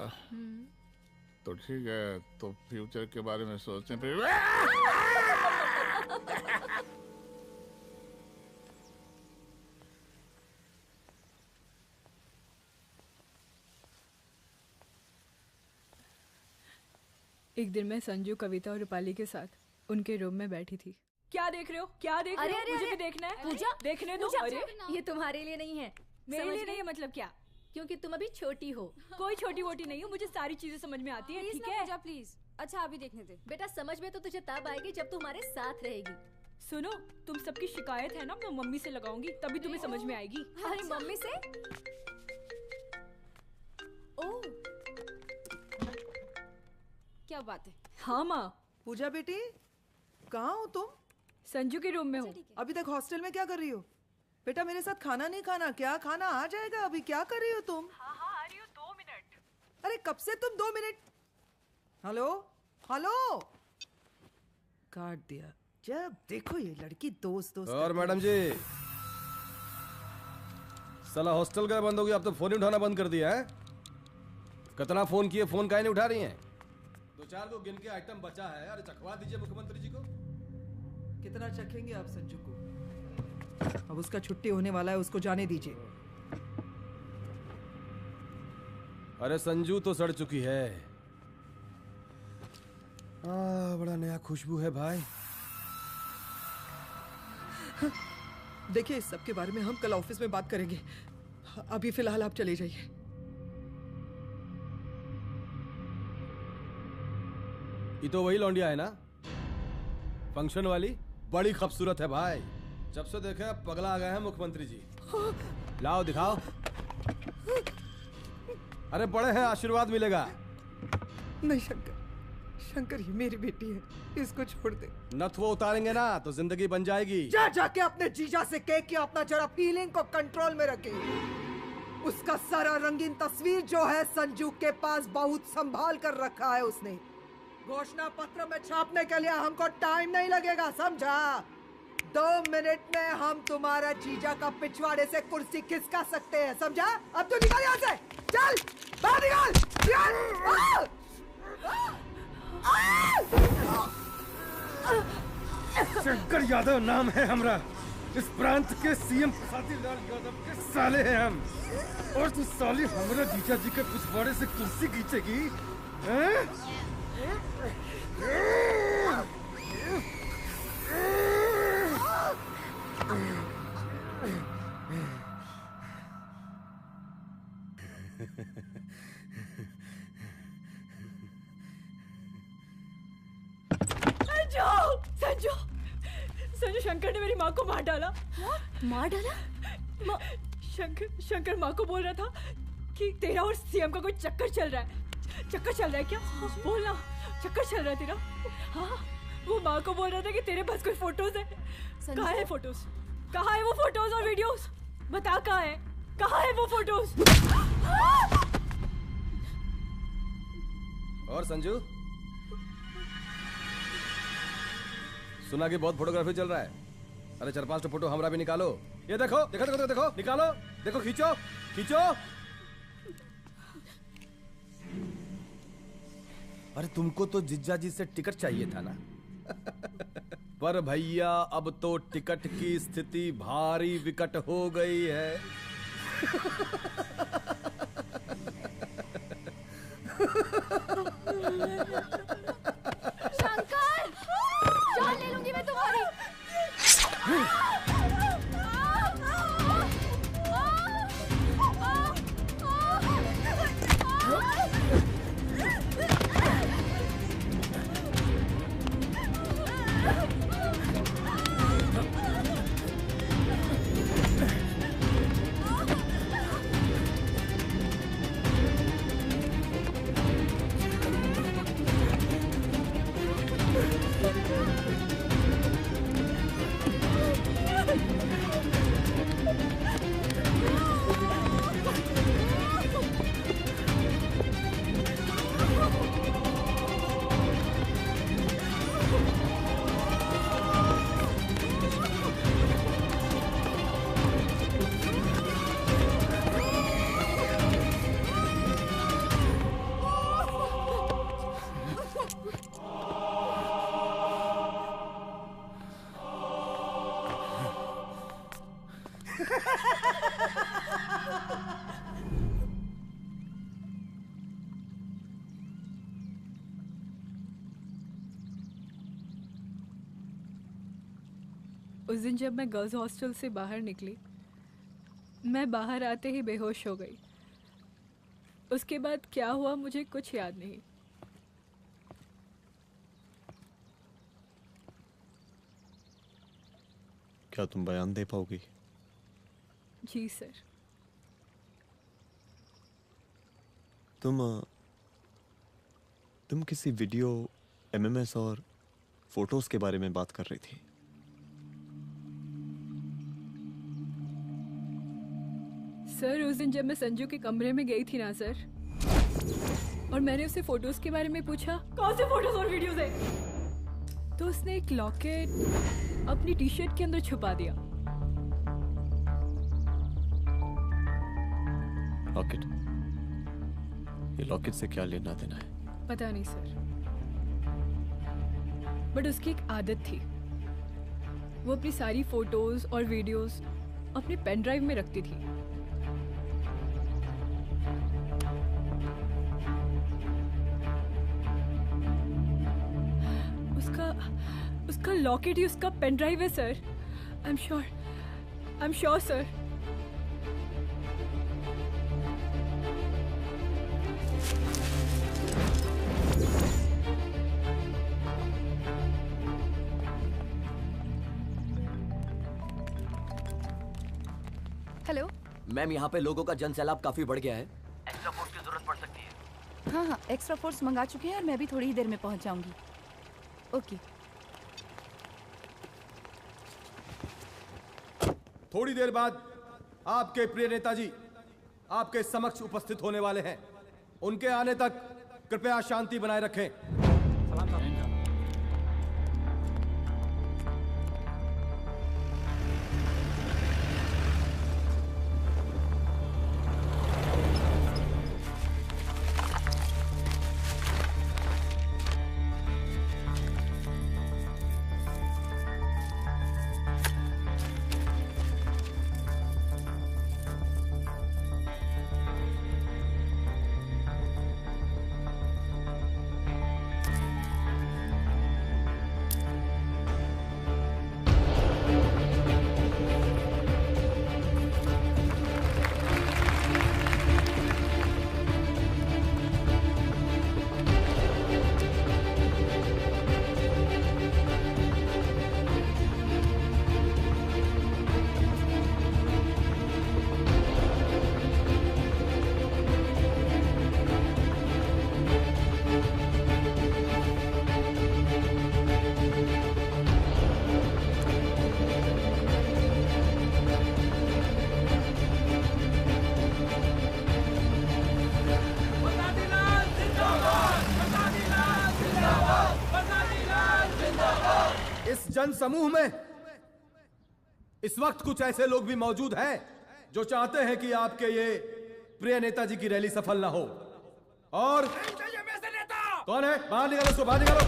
[SPEAKER 12] तो ठीक है, तो फ्यूचर के बारे में सोचें फिर।
[SPEAKER 1] एक दिन मैं संजू, कविता और रूपाली के साथ उनके रूम में बैठी थी।
[SPEAKER 6] क्या देख रहे हो? क्या देख रहे हो? मुझे भी देखना है।
[SPEAKER 1] पूजा,
[SPEAKER 6] देखने दो।
[SPEAKER 1] पूजा,
[SPEAKER 6] अरे ये तुम्हारे लिए नहीं है।
[SPEAKER 1] मेरे
[SPEAKER 6] समझ
[SPEAKER 1] लिए
[SPEAKER 6] गई?
[SPEAKER 1] नहीं है मतलब क्या?
[SPEAKER 6] क्योंकि तुम अभी छोटी हो।
[SPEAKER 1] कोई छोटी वोटी नहीं हो, मुझे सारी चीजें समझ में आती है। ठीक है
[SPEAKER 20] पूजा प्लीज। अच्छा अभी देखने दे।
[SPEAKER 6] बेटा समझ में तो तुझे तब आएगी जब तू हमारे साथ रहेगी।
[SPEAKER 1] सुनो, तुम सबकी शिकायत है ना, मैं मम्मी से लगाऊंगी, तभी तुम्हें समझ में आएगी।
[SPEAKER 6] अरे मम्मी से?
[SPEAKER 20] ओह, क्या बात है?
[SPEAKER 1] हाँ माँ।
[SPEAKER 22] पूजा बेटी, कहाँ हो तुम?
[SPEAKER 1] संजू के रूम में हूँ।
[SPEAKER 22] अभी तक हॉस्टल में क्या कर रही हो? बेटा मेरे साथ खाना नहीं खाना क्या? खाना आ जाएगा, अभी क्या कर रही हो तुम?
[SPEAKER 1] हाँ हाँ आ रही हूँ, 2 मिनट।
[SPEAKER 22] अरे कब से तुम 2 मिनट? हेलो हेलो, काट दिया। जब देखो ये लड़की दोस्त दोस्त।
[SPEAKER 10] और मैडम जी, साला हॉस्टल का बंद हो गया, अब तो फोन ही उठाना बंद कर दिया है। कितना फोन किए, फोन काहे नहीं उठा रही हैं? 2-4 को गिन के आइटम बचा है, अरे चखवा दीजिए मुख्यमंत्री जी को।
[SPEAKER 22] कितना चखेंगे आप संजू को? अब उसका छुट्टी होने वाला है, उसको जाने दीजिए।
[SPEAKER 10] अरे संजू तो सड़ चुकी है। बड़ा नया खुशबू है भाई।
[SPEAKER 22] देखिए इस सब के बारे में हम कल ऑफिस में बात करेंगे, अभी फिलहाल आप चले जाइए।
[SPEAKER 10] ये तो वही लौंडिया है ना, फंक्शन वाली? बड़ी खूबसूरत है भाई, जब से देखे पगला आ गए हैं मुख्यमंत्री जी। लाओ दिखाओ। अरे बड़े हैं, आशीर्वाद मिलेगा।
[SPEAKER 22] नहीं शंकर, शंकर ये मेरी बेटी है, इसको छोड़ दे।
[SPEAKER 10] नथ वो उतारेंगे ना तो जिंदगी बन जाएगी।
[SPEAKER 22] जा जाके अपने जीजा से कह के अपना जरा फीलिंग को कंट्रोल में रखे। उसका सारा रंगीन तस्वीर जो है संजू के पास बहुत संभाल कर रखा है उसने। घोषणा पत्र में छापने के लिए हमको टाइम नहीं लगेगा, समझा? 2 मिनट में हम तुम्हारा जीजा का पिछवाड़े से कुर्सी खिसका सकते हैं, समझा? अब तो निकल यहाँ से, चल बाहर निकल।
[SPEAKER 10] शंकर यादव नाम है हमरा, इस प्रांत के सीएम प्रसादीलाल यादव के साले हैं हम। और तू साली हमरा जीजा जी के पिछवाड़े से कुर्सी खींचेगी?
[SPEAKER 1] संजू, संजू शंकर ने मेरी माँ को मार डाला।
[SPEAKER 6] मार डाला?
[SPEAKER 1] शंकर माँ को बोल रहा था कि तेरा और सीएम का कोई चक्कर चल रहा है। चक्कर चल रहा है क्या? बोलना, चक्कर चल रहा है तेरा? हाँ, वो माँ को बोल रहा था कि तेरे पास कोई फोटोज है। कहाँ है फोटोज? कहाँ है वो फोटोज और वीडियोस? बता कहाँ है? कहाँ है वो फोटोज?
[SPEAKER 10] और संजू, सुना कि बहुत फोटोग्राफी चल रहा है। अरे 4-5 फोटो हमरा भी निकालो। ये देखो देखो देखो देखो, निकालो, देखो, खींचो खींचो। अरे तुमको तो जिज्जा जी से टिकट चाहिए था ना। पर भैया अब तो टिकट की स्थिति भारी विकट हो गई है।
[SPEAKER 6] शंकर, जान ले लूंगी मैं तुम्हारी।
[SPEAKER 1] उस दिन जब मैं गर्ल्स हॉस्टल से बाहर निकली, मैं बाहर आते ही बेहोश हो गई। उसके बाद क्या हुआ मुझे कुछ याद नहीं।
[SPEAKER 3] क्या तुम बयान दे पाओगी?
[SPEAKER 1] जी सर।
[SPEAKER 3] तुम किसी वीडियो, एमएमएस और फोटोज के बारे में बात कर रही थी।
[SPEAKER 1] सर उस दिन जब मैं संजू के कमरे में गई थी ना सर, और मैंने उससे फोटोज के बारे में पूछा कौन से फोटोज और वीडियोज है, तो उसने एक लॉकेट अपनी टी शर्ट के अंदर छुपा दिया।
[SPEAKER 3] लॉकेट? ये लॉकेट से क्या लेना देना है?
[SPEAKER 1] पता नहीं सर, बट उसकी एक आदत थी, वो अपनी सारी फोटोज और वीडियोस अपने पेन ड्राइव में रखती थी। उसका लॉकेट ही उसका पेन ड्राइव है sir. I am sure sir.
[SPEAKER 14] Hello
[SPEAKER 15] ma'am, यहाँ पे लोगों का जन सैलाब काफी बढ़ गया है। एक्स्ट्रा फोर्स की जरूरत पड़ सकती है।
[SPEAKER 14] हाँ, एक्स्ट्रा फोर्स मंगा चुके हैं और मैं भी थोड़ी ही देर में पहुंच जाऊंगी। ओके।
[SPEAKER 10] थोड़ी देर बाद आपके प्रिय नेताजी आपके समक्ष उपस्थित होने वाले हैं। उनके आने तक कृपया शांति बनाए रखें। जन समूह में इस वक्त कुछ ऐसे लोग भी मौजूद हैं जो चाहते हैं कि आपके ये प्रिय नेताजी की रैली सफल ना हो। और कौन है? बाहर निकालो उसको, बाहर निकालो।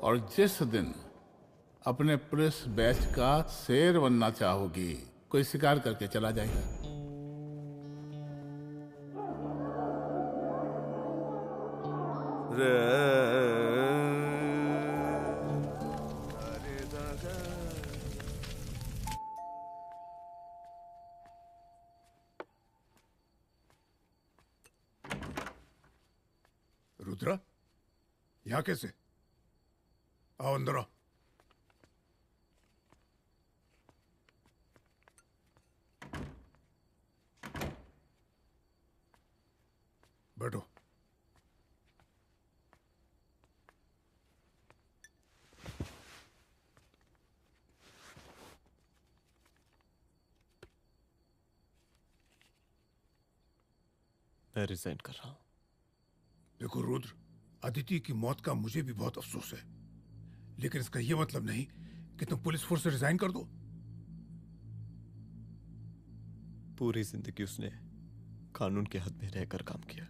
[SPEAKER 12] और जिस दिन अपने पुलिस बैच का शेर बनना चाहोगी, कोई शिकार करके चला जाएगा।
[SPEAKER 19] रुद्रा, यहाँ कैसे? आओ अंदर आओ। बैठो।
[SPEAKER 3] मैं रिजाइन कर रहा हूं।
[SPEAKER 19] देखो रुद्र, अदिति की मौत का मुझे भी बहुत अफसोस है, लेकिन इसका यह मतलब नहीं कि तुम पुलिस फोर्स से रिजाइन कर दो।
[SPEAKER 3] पूरी जिंदगी उसने कानून के हद में रहकर काम किया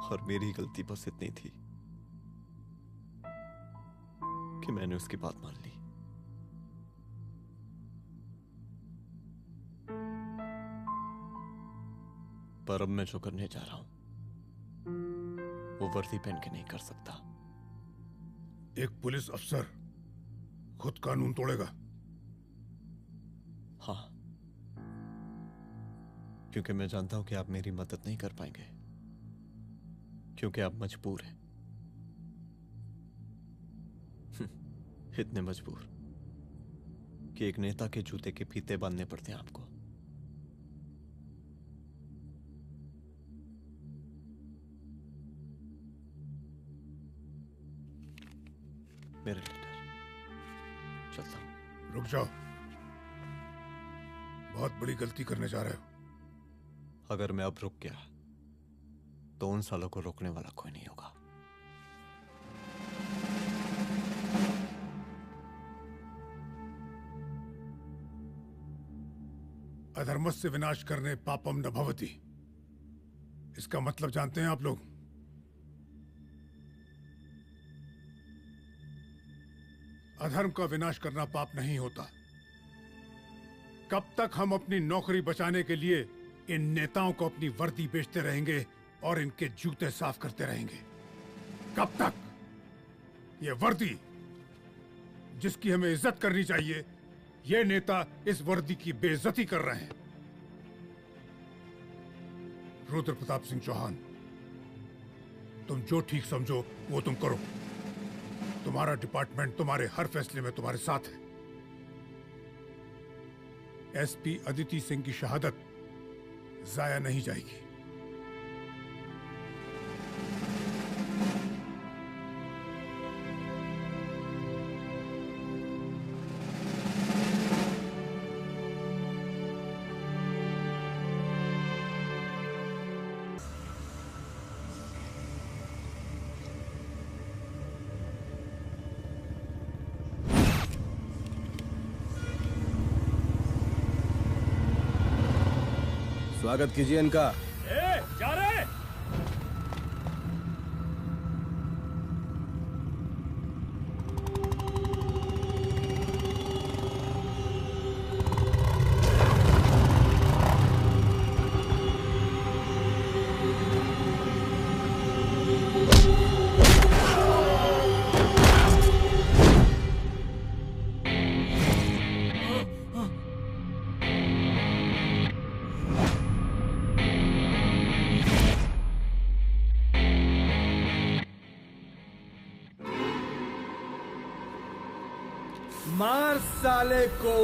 [SPEAKER 3] और मेरी गलती बस इतनी थी कि मैंने उसकी बात मान ली। पर अब मैं जो करने जा रहा हूं वो वर्दी पहन के नहीं कर सकता।
[SPEAKER 19] एक पुलिस अफसर खुद कानून तोड़ेगा?
[SPEAKER 3] हाँ, क्योंकि मैं जानता हूं कि आप मेरी मदद नहीं कर पाएंगे, क्योंकि आप मजबूर हैं। इतने मजबूर कि एक नेता के जूते के फीते बांधने पड़ते हैं आपको। मेरे लीडर, चलता हूं।
[SPEAKER 19] रुक जाओ, बहुत बड़ी गलती करने जा रहे हो।
[SPEAKER 3] अगर मैं अब रुक गया तो उन सालों को रोकने वाला कोई नहीं होगा।
[SPEAKER 19] अधर्मस्य विनाश करने पापम न भवति, इसका मतलब जानते हैं आप लोग? अधर्म का विनाश करना पाप नहीं होता। कब तक हम अपनी नौकरी बचाने के लिए इन नेताओं को अपनी वर्दी बेचते रहेंगे और इनके जूते साफ करते रहेंगे? कब तक? ये वर्दी जिसकी हमें इज्जत करनी चाहिए, ये नेता इस वर्दी की बेइज्जती कर रहे हैं। रुद्र प्रताप सिंह चौहान, तुम जो ठीक समझो वो तुम करो। तुम्हारा डिपार्टमेंट तुम्हारे हर फैसले में तुम्हारे साथ है। एसपी अदिति सिंह की शहादत जाया नहीं जाएगी।
[SPEAKER 10] स्वागत कीजिए इनका।
[SPEAKER 18] जा रहे।
[SPEAKER 10] मार साले को।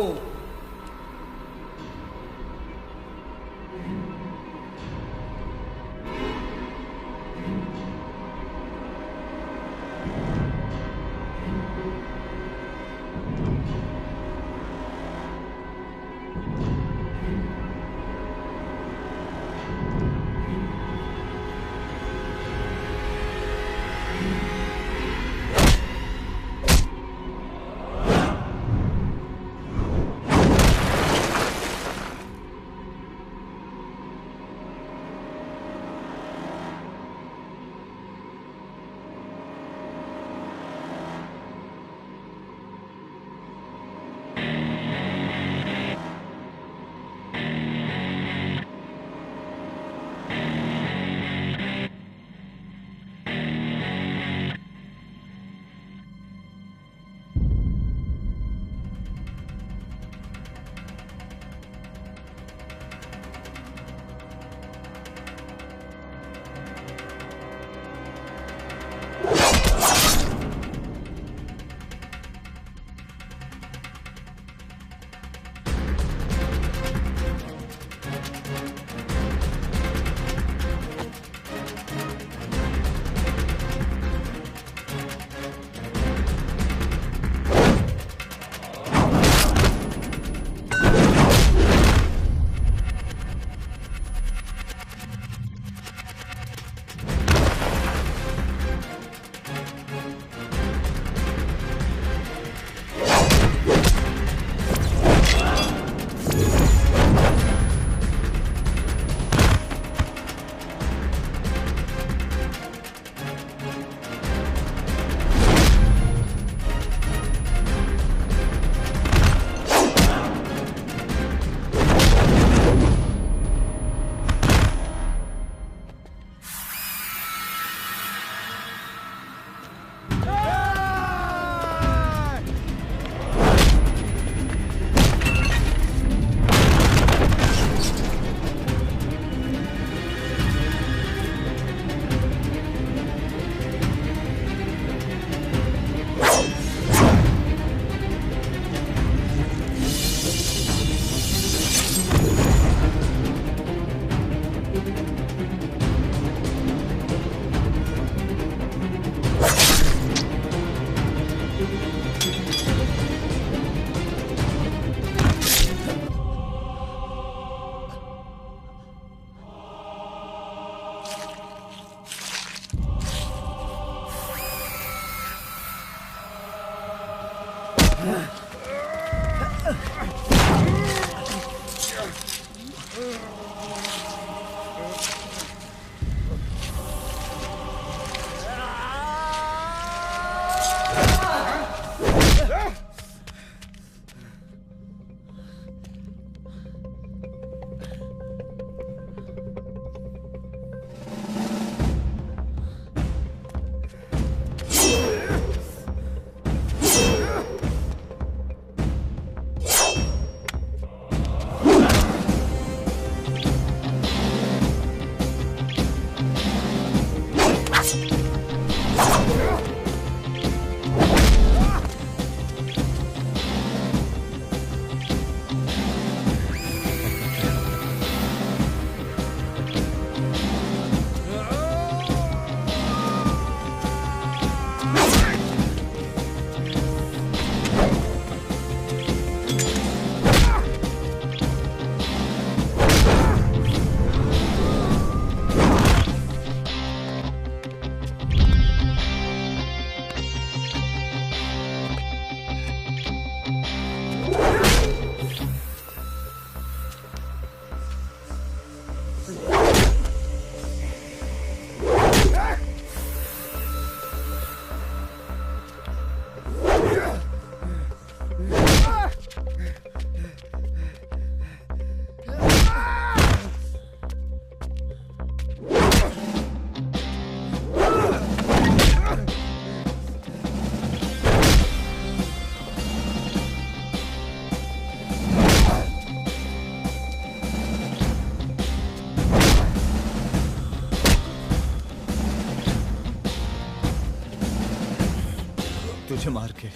[SPEAKER 8] तुझे मार के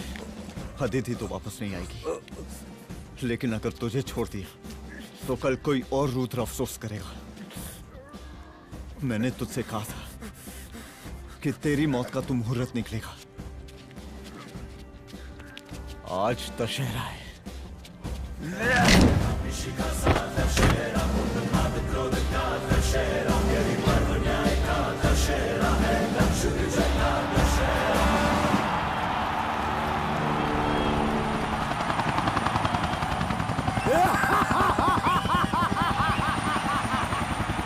[SPEAKER 8] अदिति तो वापस नहीं आएगी, लेकिन अगर तुझे छोड़ दिया तो कल कोई और रुद्र अफसोस करेगा। मैंने तुझसे कहा था कि तेरी मौत का तू मुहूर्त निकलेगा। आज दशहरा है।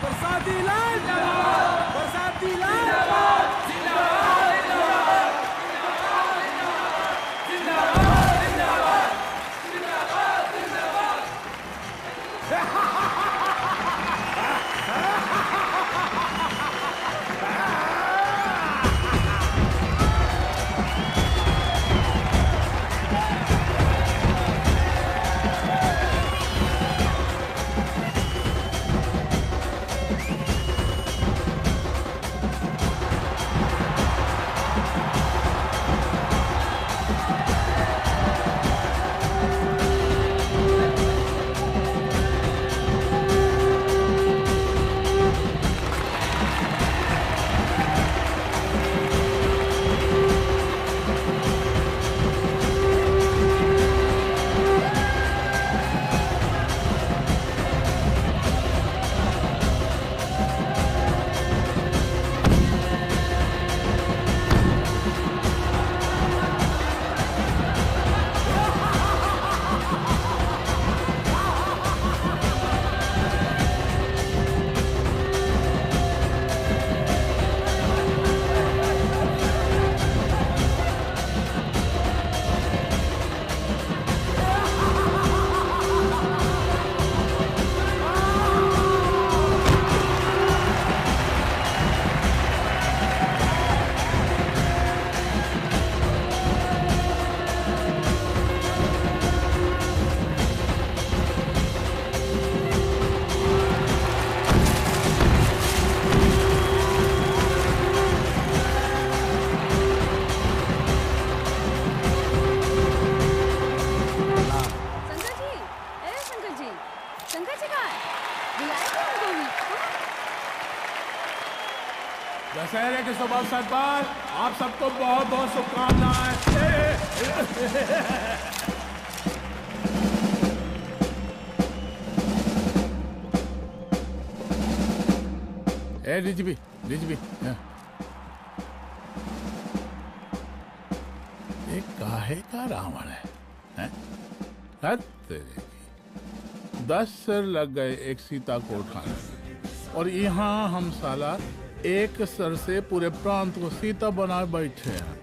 [SPEAKER 7] बरसाती लाल बरसाती लाल
[SPEAKER 12] दशहरे के शुभ अवसर पर आप सबको बहुत बहुत शुभकामनाएं। रिजवी एक काहे का रावण है। हैं? हद तेरे की। 10 सिर लग गए एक सीता को उठाने में, और यहाँ हम साला एक सर से पूरे प्रांत को सीता बनाए बैठे हैं।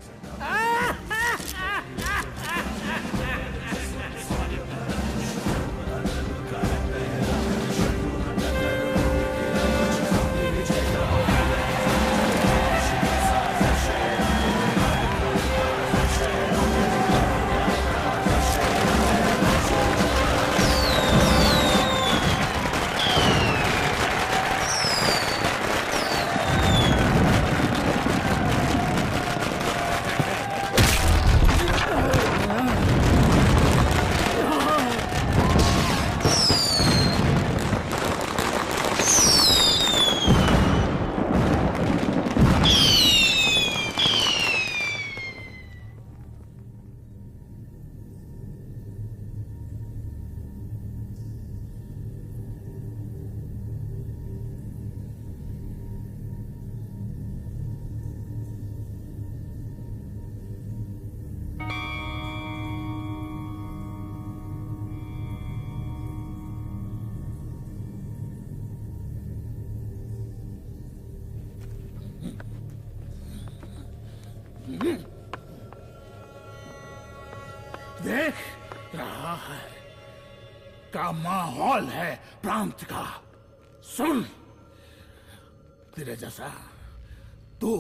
[SPEAKER 12] देख रहा है का माहौल है प्रांत का। सुन, तेरे जैसा 2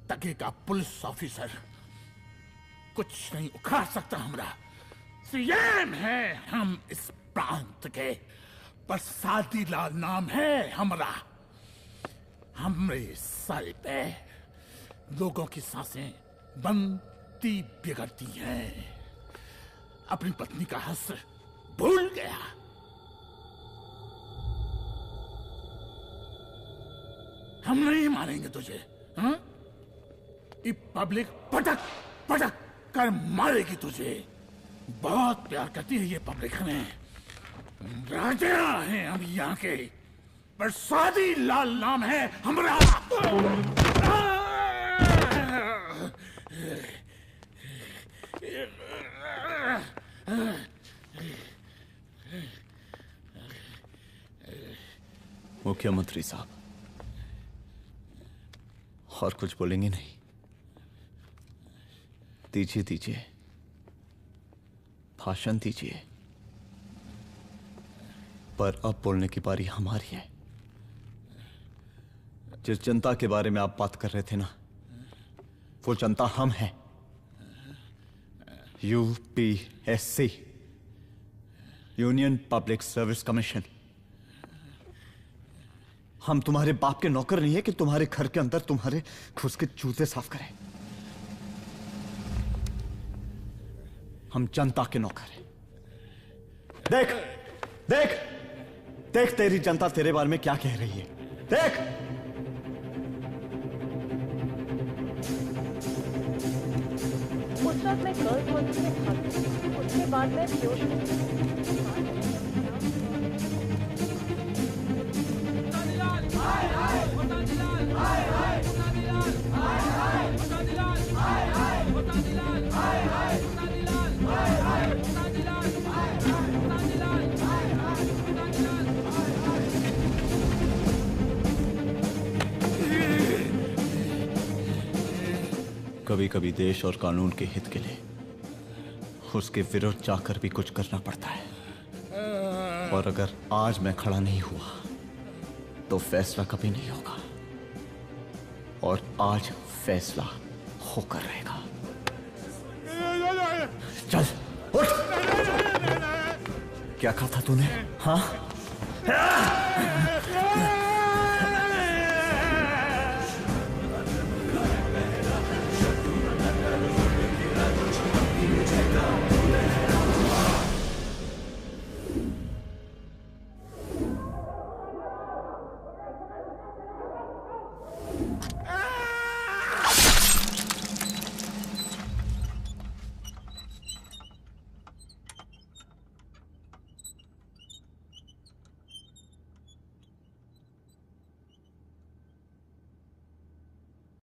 [SPEAKER 12] टके का पुलिस ऑफिसर कुछ नहीं उखाड़ सकता। हमरा सीएम है हम इस प्रांत के, प्रसादी लाल नाम है हमरा। हमरे सर पे लोगों की सांसें बनती बिगड़ती हैं। अपनी पत्नी का हंस भूल गया। हम नहीं मारेंगे तुझे। हाँ? ये पब्लिक पटक पटक कर मारेगी तुझे। बहुत प्यार करती है ये पब्लिक हमें। राजा हैं हम यहाँ के, प्रसादी लाल नाम है हमारा।
[SPEAKER 8] मुख्यमंत्री साहब, और कुछ बोलेंगे नहीं? दीजिए दीजिए, भाषण दीजिए। पर अब बोलने की बारी हमारी है। जिस जनता के बारे में आप बात कर रहे थे ना, वो जनता हम हैं। UPSC, union public service commission. हम तुम्हारे बाप के नौकर नहीं है कि तुम्हारे घर के अंदर तुम्हारे घुस के जूते साफ करें। हम जनता के नौकर हैं। देख देख देख, तेरी जनता तेरे बारे में क्या कह रही है। देख,
[SPEAKER 13] उस वक्त मैं गर्ल्स हॉस्टल में भागी, उसके बाद मैं बेहोश हो गई।
[SPEAKER 8] कभी कभी देश और कानून के हित के लिए उसके विरुद्ध जाकर भी कुछ करना पड़ता है। और अगर आज मैं खड़ा नहीं हुआ तो फैसला कभी नहीं होगा, और आज फैसला होकर रहेगा। चल उठ। क्या कहा था तूने? हाँ,